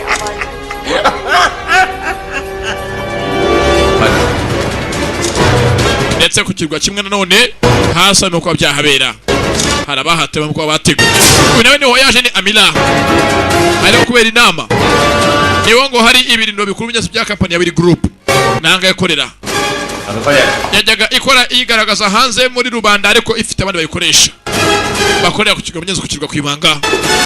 ndetse ku kirwa kimwe nanone hasa nuko byahabera harabahatewe muko bateguye uyu nawe niho yaje ni Amila ariko kubera inama niwo ngo hari ibirindo bikuru byose bya company ya Wiri Group nanga yakorera yajyaga ikora igaragaza hanze muri rubanda ariko ifite abandi bayikoresha bakorera ku kigo byeze ku kirwa kwibanga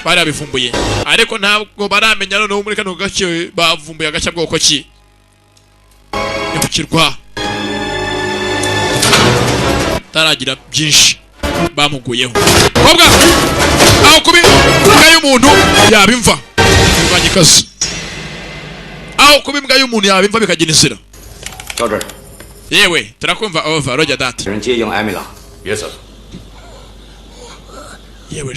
bari abivumbuye ariko ntabwo baramenya none muri kano gake bavumbuye agacya bwoko ki yo kirwa taragira byinshi bamuguyeho kobwa aho kubimbwa y'umuntu yabimva banyikazi aho kubimbwa y'umuntu yabimva bikagira inzira yewe turakumva over Roger that 人接应 Amila Yes sir yewe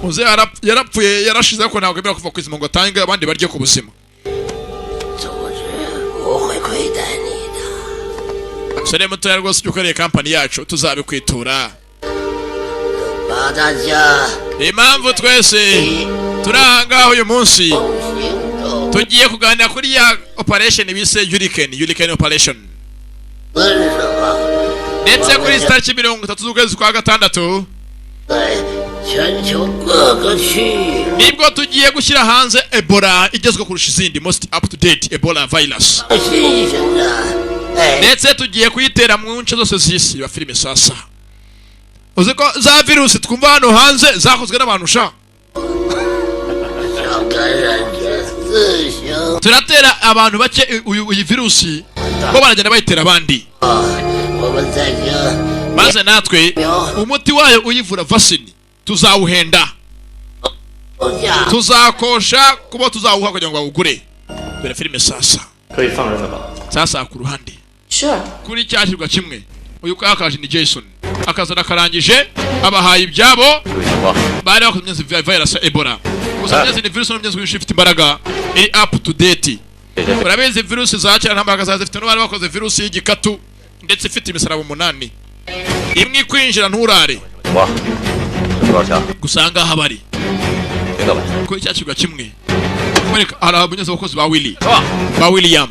uze yarapfuye yarashize ko ntabwo bemera kuva kwizima ngo atange abandi barye ku buzima sere muto rwose ukoreye company yacu tuzabikwitura impamvu twese turahangaho uyu munsi tugiye kuganira kuri ya operation bise Hurricane operation ndetse kuri tariki 30 z'ukwezi kwa gatandatu nibwo tugiye gushyira hanze Ebola igezwe kurusha izindi most up to date Ebola virus ndetse tugiye kuyitera mu nce zose z'isi ba filime sasa uzi ko za virusi twumva hano hanze zakozwe n'abantu sha turatera abantu bake uyu virusi bo baragenda bayitera abandi maze natwe umuti wayo uyivura vasini tuzawuhenda tuzakosha kubo tuzawuha kugira ngo bawugure dore filime sasa ku ruhande kuri cyashirwa kimwe uyu kwakaje ni Jason akazana karangije abahaye ibyabo bari bakomye virus Ebola gusa ni virus no myenzi ifite imbaraga iri up to date urabizi virus za cyane ntambaga za zifite no bari bakoze virus y'igikatu ndetse ifite imisaraba 8 imwe kwinjira nturare gusanga habari kuri cyashirwa kimwe kwereka arabunyaza abakozi ba William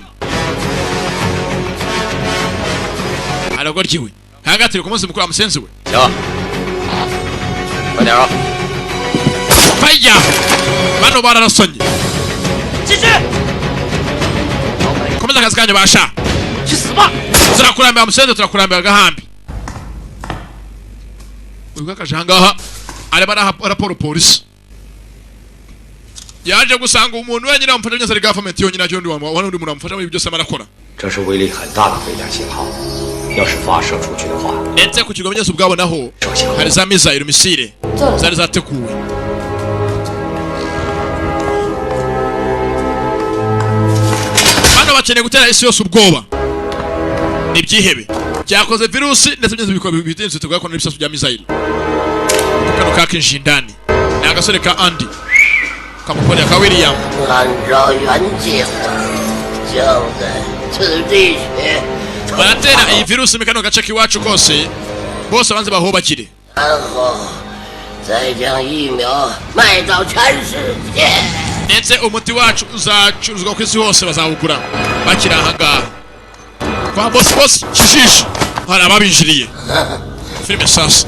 aragoryiwe hagati ku munsi mukuru amusenzi we faya bano bararasonye komeza akazi kanyu basha turakurambira amusenzi turakurambira agahambi uyu akajangaha areba raporo polisi yaje gusanga umuntu wenyine amufasha byose ari government yonyine aje undi muntu amufasha muri byose amarakora 这是威力很大的飞弹信号，要是发射出去的话， ndetse ku kigo byose ubwabo naho hari za missile misile zari zateguwe bano bakeneye gutera isi yose ubwoba ibyihebe cyakoze virusi ndetse byose bikora bitinze tuvuga ko n'ibisasu bya missile kano kakinjira indani ni agasore ka Andy kamukorera ka William baratera iyi virusi mikano gace kiwacu kose bose banze bahobakire ndetse umuti wacu uzacuruzwa ku isi hose bazawugura bakira ahangaha kwa bosi kishishi hari ababinjiriye filime sasa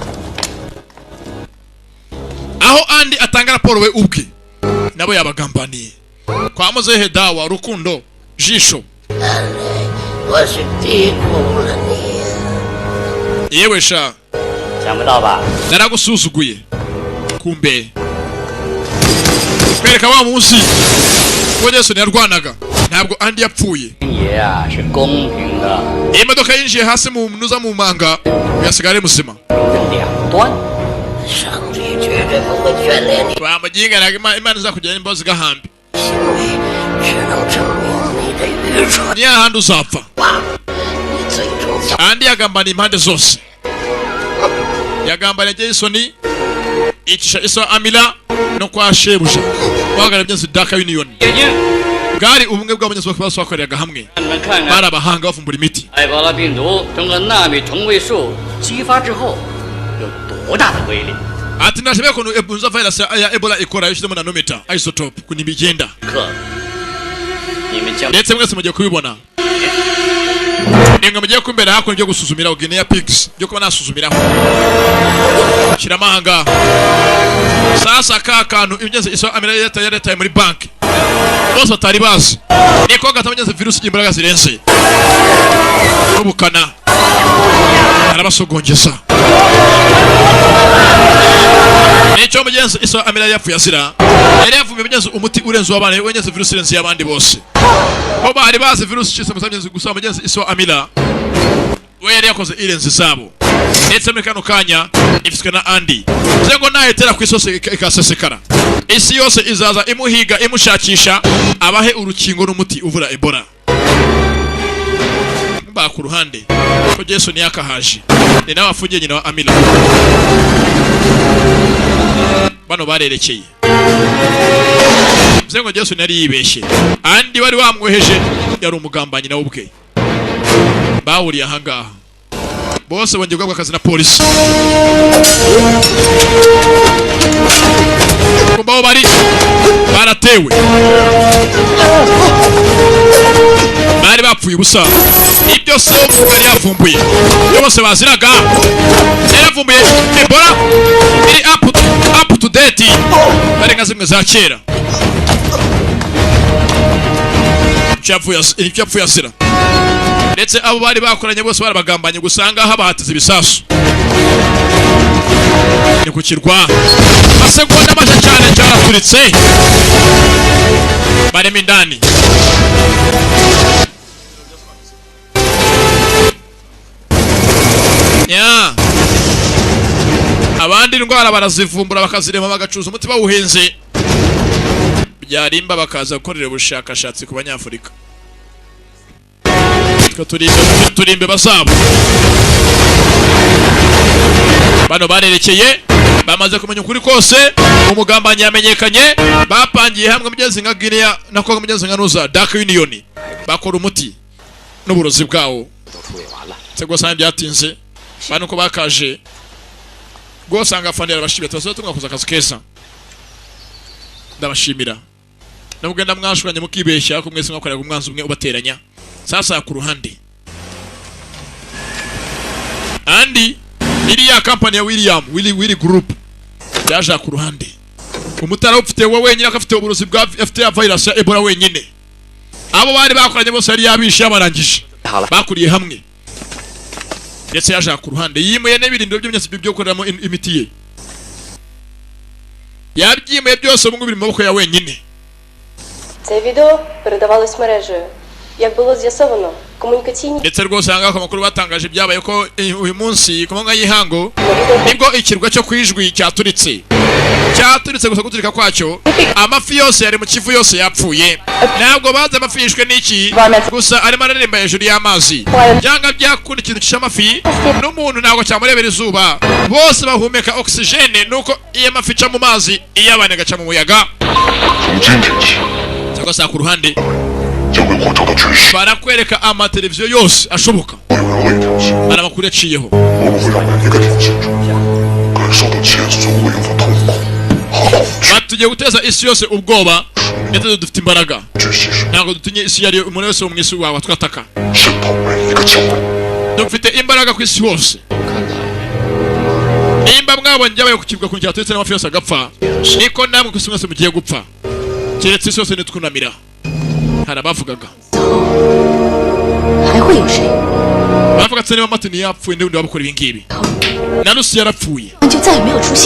aho Andy atanga raporo we ubwe nabo yabagambaniye kwa Mozehe Dawa Rukundo Jisho yewe sha naragusuzuguye kumbe kwereka wa munsi ko Jason yarwanaga ntabwo Andy yapfuye imodoka yinjiye hasi mu mnuza mu manga yasigare muzima bamuginga na imana za kujya imbozi gahambi ni ahandi uzapfa Andy yagambana impande zose yagambana Jason icisha iso Amila no kwa shebuja wagara byenze Daka Union gari ubumwe bw'abanyazwa basokoreraga hamwe barabahanga bavumbura imiti Ebola 病毒通过纳米同位素激发之后有多大的威力 ati ndashobora ko ebunza virus ya Ebola ikora yishizemo nanometer isotope kunibigenda ndetse mwese mugiye kubibona ninga mugiye kumbera hakuno byo gusuzumira Guinea Pigs byo kuba nasuzumiraho shiramahanga sasa kakanu ibyenze iso Amerika yareta muri bank bose batari bazi niko gatamanyeze virus y'imbaraga zirenze ubukana arabasogongeza Necho mugenzi iso Amira yapfu yazira yari yavume mugenzi umuti urenze wabana wenyeze virus irenze yabandi bose bo bari bazi virus cyose mugenzi gusa mugenzi iso Amira we yari yakoze irenze zabo ndetse muri kano kanya ifiswe na Andy zengo nayetera ku isose ikasesekara isi yose izaza imuhiga imushakisha abahe urukingo n'umuti uvura Ebola ba ku ruhande ko Jason yakahaje ni nawe afungiye nyina wa Amila bano barerekeye zengo Jason yari yibeshye Andy wari wamwoheje yari umugambanyi nawe ubwe bawuriye ahangaha bose bongeye gukora akazi na polisi kumbaho baratewe bari bapfuye ubusa ibyo so bari yavumbuye bose baziraga yaravumbuye Ebola iri up to date bari nka zimwe za kera icyavuye azira ndetse abo bari bakoranye bose barabagambanye gusanga habahatiza ibisasu ni ku kirwa amasegonda make cyane cyaraturitse barimo indani abandi indwara barazivumbura bakazirema bagacuza umuti bawuhinze byarimba bakaza gukorera ubushakashatsi ku banyafurika turimbe bazabo bano barerekeye bamaze kumenya ukuri kose umugambanyi yamenyekanye bapangiye hamwe mugezi nka Guinea nako mugezi nka Nuza Dark Union bakora umuti n'uburozi bwawo sego sanje byatinze bano ko bakaje gosanga fanera bashibye tazo tungakoza akazi keza ndabashimira namugenda mwashuranye mukibeshya ko mwese mwakorera umwanzi umwe ubateranya sasa ku ruhande andi iriya company ya Willy Group yaje ku ruhande umutara ufite wowe wenyine akafite uburozi bwa afite virus ya Ebola wenyine abo bari bakoranye bose ari yabishe abarangije bakuriye hamwe ndetse yaje ku ruhande yimuye n'ibirindiro by'imyasi byo koreramo imiti ye yabyimuye byose mu biri mu maboko ya wenyine. Це відео передавалось мережею. Як було з'ясовано, комунікаційні... Ndetse rwose hanga ko makuru batangaje byabaye ko uyu munsi ku manga yihango nibwo ikirwa cyo kwijwi cyaturitse gusa guturika kwacyo amafi yose yari mu kivu yose yapfuye ntabwo baza amafishwe n'iki gusa arimo araremba hejuru y'amazi cyangwa byakunda ikintu cy'amafi n'umuntu ntabwo cyamurebera izuba bose bahumeka oxygene nuko iyo mafi ca mu mazi iyo abana gaca mu muyaga cyangwa sa ku ruhande barakwereka amateleviziyo yose ashoboka ari amakuru yaciyeho batugiye guteza isi yose ubwoba ndetse dufite imbaraga ntabwo dutinye isi yari umuntu wese wo mu isi wawe twataka dufite imbaraga ku isi hose nimba mwabonye byabaye ku kirwa kunjya turetse n'amafi yose agapfa niko namwe ku isi mwese mugiye gupfa keretse isi yose nitwunamira harabavugaga bavuga tsene Martin yapfuye ndi wabukora ibingibi na Lucy yarapfuye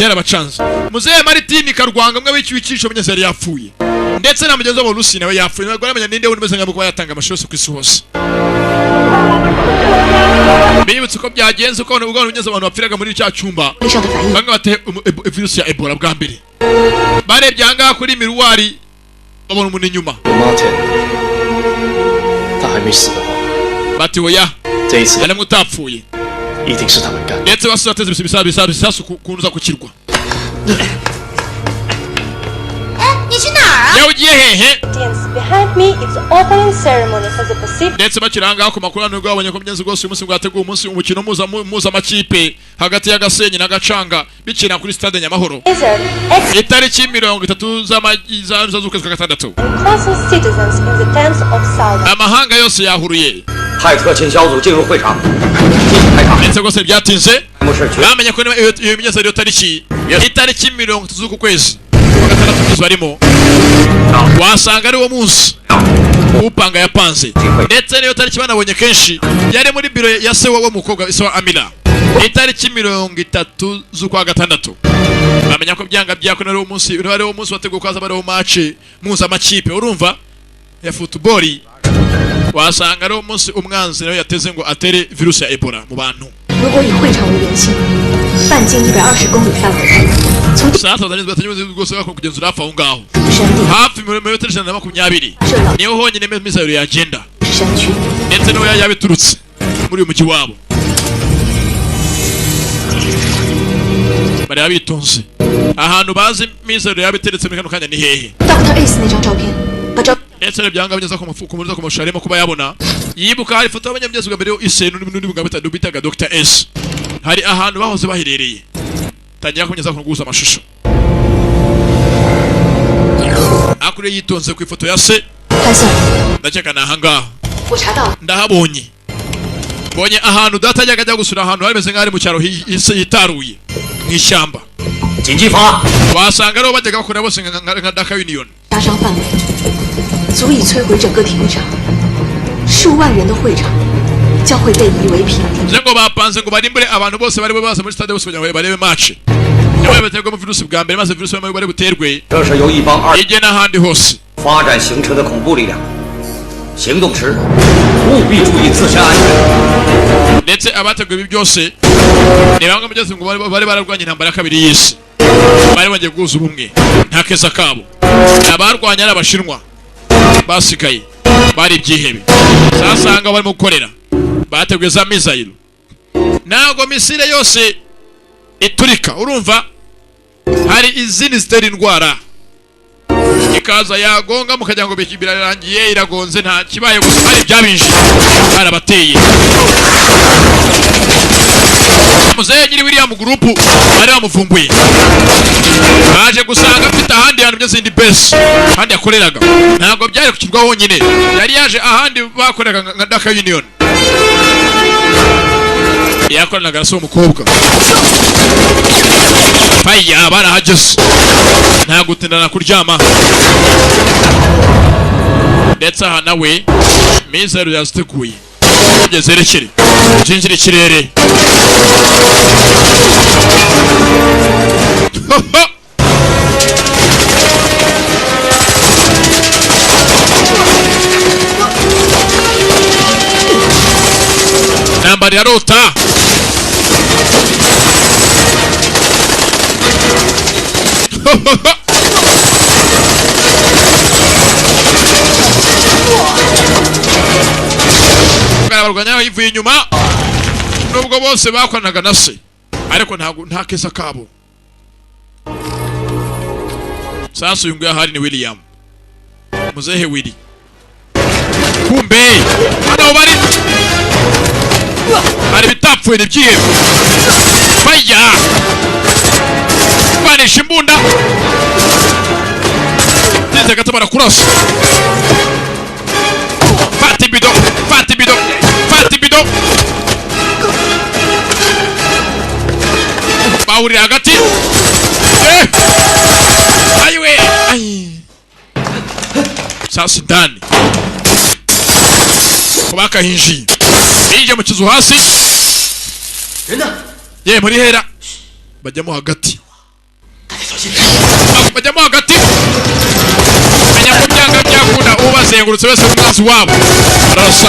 yarabacanze Muzee Martin Karwanga mwe w'ikicisho munyeze yari yapfuye ndetse na mugenzi wa Lucy nawe yapfuye nabwo amenya ninde wundi meze nk'abo yatanga amashusho ku isi hose bibutse ko byagenze uko ubwo unyeze abantu bapfiraga muri cya cyumba banga bate virus ya Ebola bwa mbere barebye hanga kuri miruwari babona umuntu inyuma bati oya yari mutapfuye ndetse basateze bisasu kunuza ku kirwa yawugiye hehe ndetse bakiranga ku makuru n'ubwo babonye ko byenze rwose uyu munsi bwateguye umunsi umukino mpuzamakipe hagati y'Agasenyi na Gacanga bikina kuri stade Nyamahoro itariki 30 z'ukwezi kwa gatandatu amahanga yose yahuruye ndetse rwose byatinze bamenye ko iyo minyezero tariki itariki 30 z'uku kwezi kwa gatandatu barimo wasanga ari wo munsi upanga yapanze ndetse niyo tariki banabonye kenshi yari muri biro ya se wo mukobwa iswa Amina itariki 30 z'ukwa gatandatu bamenya ko byanga byako nari wo munsi wateguye kwaza bari wo match mpuzamakipe urumva ya football wasanga ari wo munsi umwanzi nawe yateze ngo atere virus ya Ebola mu bantu sasa zani zbatanyuze gose bako kugenzura hafi aho ngaho hafi metero 120 niho honyine misayiro ya agenda ndetse no yabiturutse muri uyu mugi wabo bari abitonze ahantu bazi misayiro yabiteretse muri kano kanya ni hehe ndetse byanga byeza ko mafuko muri zo kumusharema kuba yabona yibuka hari foto y'abanyamyezo bwa mbere isenu n'ibindi bwa bitatu bitaga Dr S hari ahantu bahoze baherereye tangira kunyeza ko guza amashusho akure yitonze ku ifoto ya se ndakeka nahanga ndahabonye bonye ahantu datajyaga ajya gusura ahantu harimeze nk'ari mu cyaro hitaruye nk'ishyamba wasanga ariho bajyaga bakora bose nka Dark Union 足以摧毁整个体育场，数万人的会场，将会被夷为平地。 Zengo bapanze ngo barimbure abantu bose bari baza muri stade bose kugira ngo barebe match. Yabaye baterwa mu virusi bwa mbere maze virusi bari buterwe. 这是由一帮二 Ije n'ahandi hose 发展形成的恐怖力量。行动时务必注意自身安全。 ndetse abateguye ibi byose ni bamwe mu byose ngo bari bararwanya intambara ya kabiri y'isi. Bari bagiye guhuza ubumwe nta keza kabo. Abarwanya ari abashinwa basigaye bari ibyihebe. Sasanga barimo gukorera bateguye za missile. Ntabwo misile yose iturika urumva hari izindi zitera indwara. Ikaza yagonga mukajya ngo birarangiye iragonze nta kibaye gusa hari byabinje barabateye. Muzehe nyiri William group bari bamuvumbuye. Baje gusanga afite ahandi hantu by'izindi base handi yakoreraga. Ntabwo byari kukirwa honyine. Yari yaje ahandi bakoreraga nka Dhaka Union. Yakoranaga na so umukobwa. Faya barahageze. Nta gutindana kuryama. Ndetse aha nawe mizero yaziteguye. Yezerekere. Jinjira ikirere. Nambari ya rota. Barwanya ivuye inyuma nubwo bose bakoranaga na se ariko nta kesa kabo. Sasa uyu nguyu ahari ni William Muzehe Willy. Kumbe hano bari bitapfuye n'ibyihebe. Faya banisha imbunda ndetse gato barakurasa. Fati bido bahurira hagati. Ayiwe sasa ndani kubaka hinji bije mu kizu hasi. Ye muri hera bajyamo hagati. Bajyamo hagati. Anya kubyanga byakunda ubazengurutse wese umwanzi wabo arasa.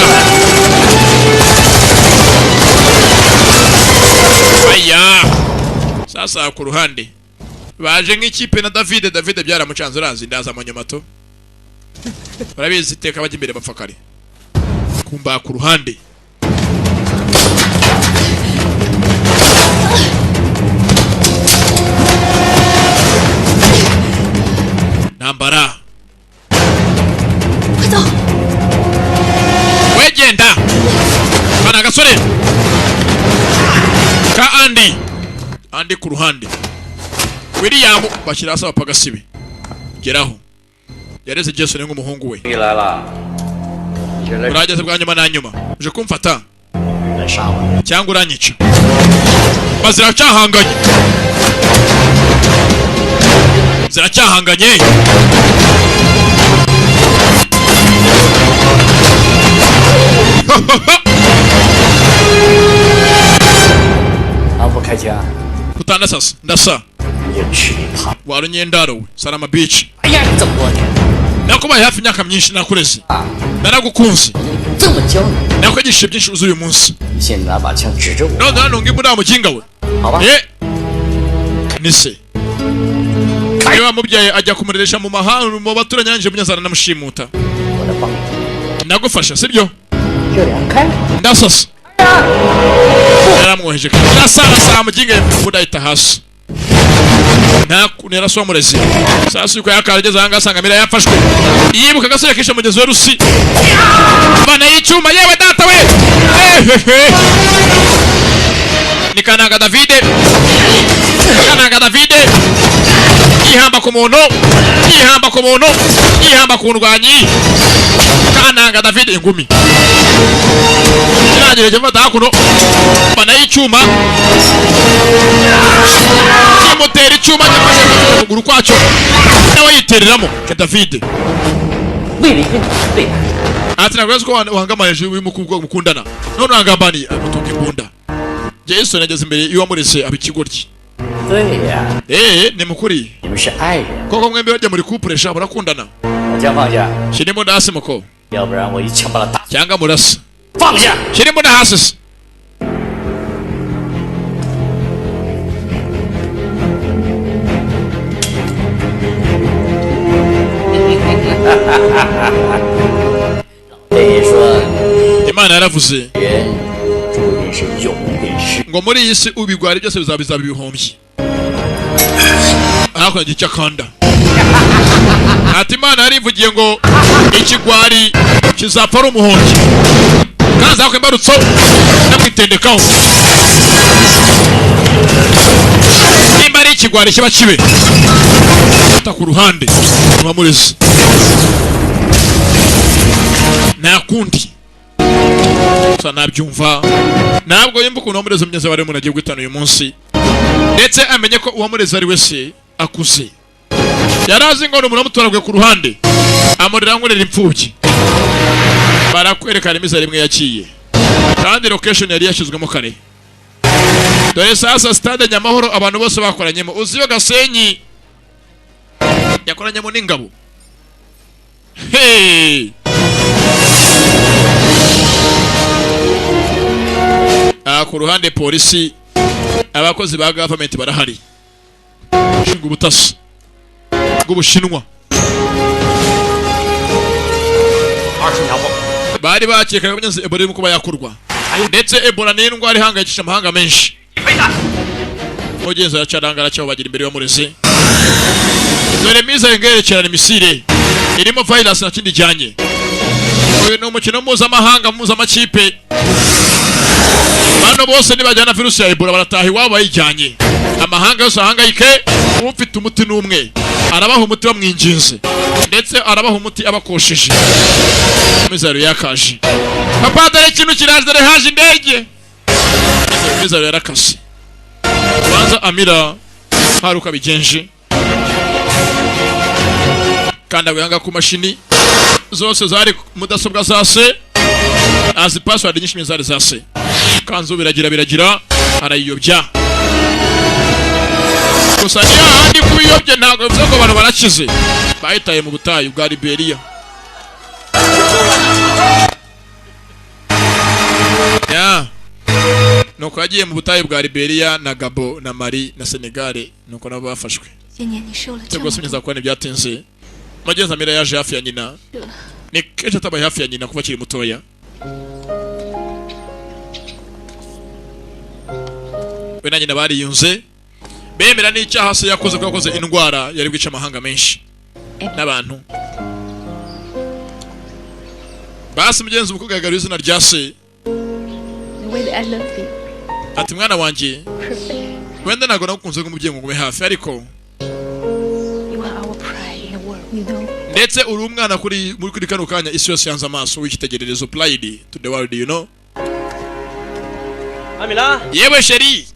Aya sasa ku ruhande baje nk'ikipe na David byaramucanze urazi ndaza amanyomato. Barabizi iteka bajya imbere bapfakari. Kumba ku ruhande Nambara wegenda bana gasore ka Andi ku ruhande. William bashyira asaba pagasibe geraho yareze Jason nk'umuhungu we. Urageze bwa nyuma na nyuma uje kumfata cyangwa uranyica. Baziracyahanganye ziracyahanganye. Kutanda sasa ndasa warunyendaro we Salama Beach. Nakubaye hafi imyaka myinshi nakureze. Naragukunze. Nakwigisha byinshi uzuye umunsi. None nungi muri mukinga we. Nise. Niba mubyaye ajya kumureresha mu mahanga mu baturanye nanje munyazana namushimuta. Nagufasha sibyo? Ndasasa. Yaramwoheje. Ndasasa mukinga mudahita hasi. Nera so murezi. Sasa uko yakarageza hanga asanga mira yafashwe. Yibuka gasore kisha mugezi wa Rusi. Bana y'icyuma yewe data we. Nikananga David. Ihamba ku muntu. Ihamba ku ndwanyi. Kananga David ingumi. Kiragerageje mfata hakuno. Bana y'icyuma. Kimutera icyuma cyafashe ukuguru kwacyo. Nawe yitereramo David. 为了一个你的未来。 ati ntabwo ko wangamaje wimukubwo mukundana none wangambani amutuka imbunda Jason yageze imbere y'uwamurese abikigoryi ni mukuri koko mwembe bajya muri couple sha murakundana shira imbunda hasi muko cyangwa murasa shira imbunda hasi Imana yaravuze ngo muri iyi si ubigwari byose bizaba ibihombye ariko gica kanda ati Imana yarivugiye ngo ikigwari kizapfa ari umuhombye kaza ko imbarutso namwitendekaho nimba ari ikigwari kiba kibe ta ku ruhande mwamureze nakundi sa nabyumva ntabwo yimba ukuntu wamureze mugeze bari umuntu agiye guhitana uyu munsi ndetse amenye ko uwamureze ari wese akuze yarazi ngo umuntu amutoragwe ku ruhande amurira nkurera impfubyi barakwerekana imizari imwe yaciye kandi location yari yashyizwemo kare dore sasa stade Nyamahoro abantu bose bakoranyemo uziyo Gasenyi yakoranyemo n'ingabo hey ku ruhande polisi abakozi ba government barahari shinga ubutasi bw'Ubushinwa bari bakeka ko nyenze Ebola muko bayakurwa ndetse Ebola ni indwara ihangayikisha amahanga menshi mugenzi aracarangara cyo bagira imbere y'amureze dore miza yengerekerana misile irimo virus na kindi jyanye uyu ni umukino mpuzamahanga mpuzamakipe bano bose nibajyana virusi ya Ebola barataha iwabo bayijyanye amahanga yose ahangayike ufite umuti n'umwe arabaha umuti bamwinginze ndetse arabaha umuti abakosheje mizaro yakaje papa dore ikintu kiraje dore haje indege mizaro yarakase banza Amira haruka bigenje kandi aganga ku mashini zose zari mudasobwa zase azi password nyinshi zari zase kanzu biragira arayiyobya gusa niyo handi kubiyobye ntabwo bivuze ko abantu barakize bahitaye mu butayu bwa Liberia nuko yagiye mu butayu bwa Liberia na Gabo na Mali na Senegal nuko nabo bafashwe cyangwa se neza kubona ibyatinze magenza Amira yaje hafi ya nyina ni kenshi atabaye hafi ya nyina kuva akiri mutoya we na nyina bariyunze bemera n'icyaha se yakoze ko yakoze indwara yari bwica amahanga menshi n'abantu basi mugenzi umukugaragara izina rya se ati mwana wanjye wenda ntabwo nagukunze nk'umubyeyi ngo ngube hafi ariko ndetse uri umwana kuri kano kanya isi yose yanze amaso w'ikitegererezo pride to the world you know Amira yewe sheri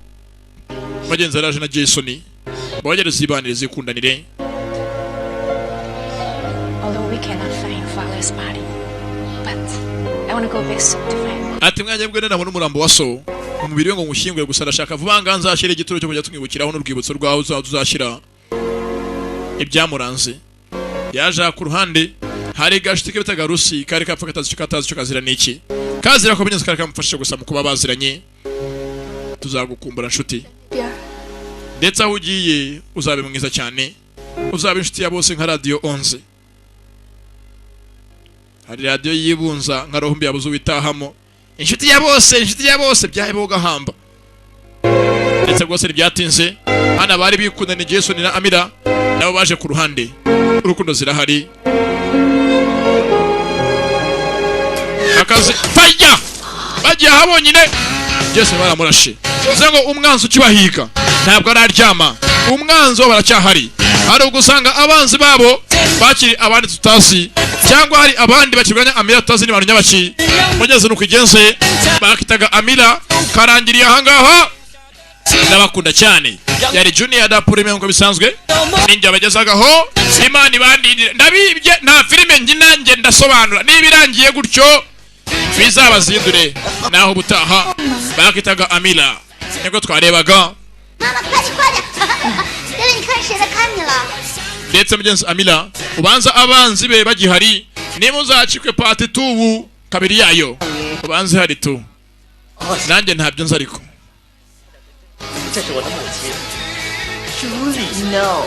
mugenzi araje na Jason bongere zibanire zikundanire ati mwanya bwe nabona umurambo wa so umubiri we ngo ngushyingure gusa ndashaka vuba nganza ashyire igituro cyo kujya tumwibukiraho n'urwibutso rwaho uzashyira ibyamuranze yaje ku ruhande hari gashitike bitaga Rusi kari kapfa katazi cyo kazira niki kazira ko binyuze kari kamufasha gusa mu kuba baziranye tuzagukumbura nshuti ndetse aho ugiye uzabe mwiza cyane uzabe inshuti ya bose nka Radio 11 hari radio yibunza nka rohumbi yabuze witahamo inshuti ya bose byaheboga hamba ndetse rwose byatinze hana bari bikundana Jason na Amira nabo baje ku ruhande urukundo zirahari akazi faya bagiye habonyine Jason baramurashe zengo umwanzi ukibahiga ntabwo araryama umwanzi baracyahari hari ugusanga abanzi babo bakiri abandi tutasi cyangwa hari abandi bakirwanya Amira tutazi ni bantu nyabaki mugeze nuko igenze bakitaga Amira karangiriye ahangaha ndabakunda cyane yari Junior da Prime nko bisanzwe ninjye abagezagaho Imana ibandindire ndabibye nta filime njye ndasobanura niba irangiye gutyo bizabazindure naho butaha bakitaga Amila niko twarebaga ndetse mugenzi Amila ubanza abanzi be bagihari nimuzacikwe part 2 kabiri yayo ubanze hari tu nanjye ntabyo nzi ariko 这是我的母亲，朱莉 ，no。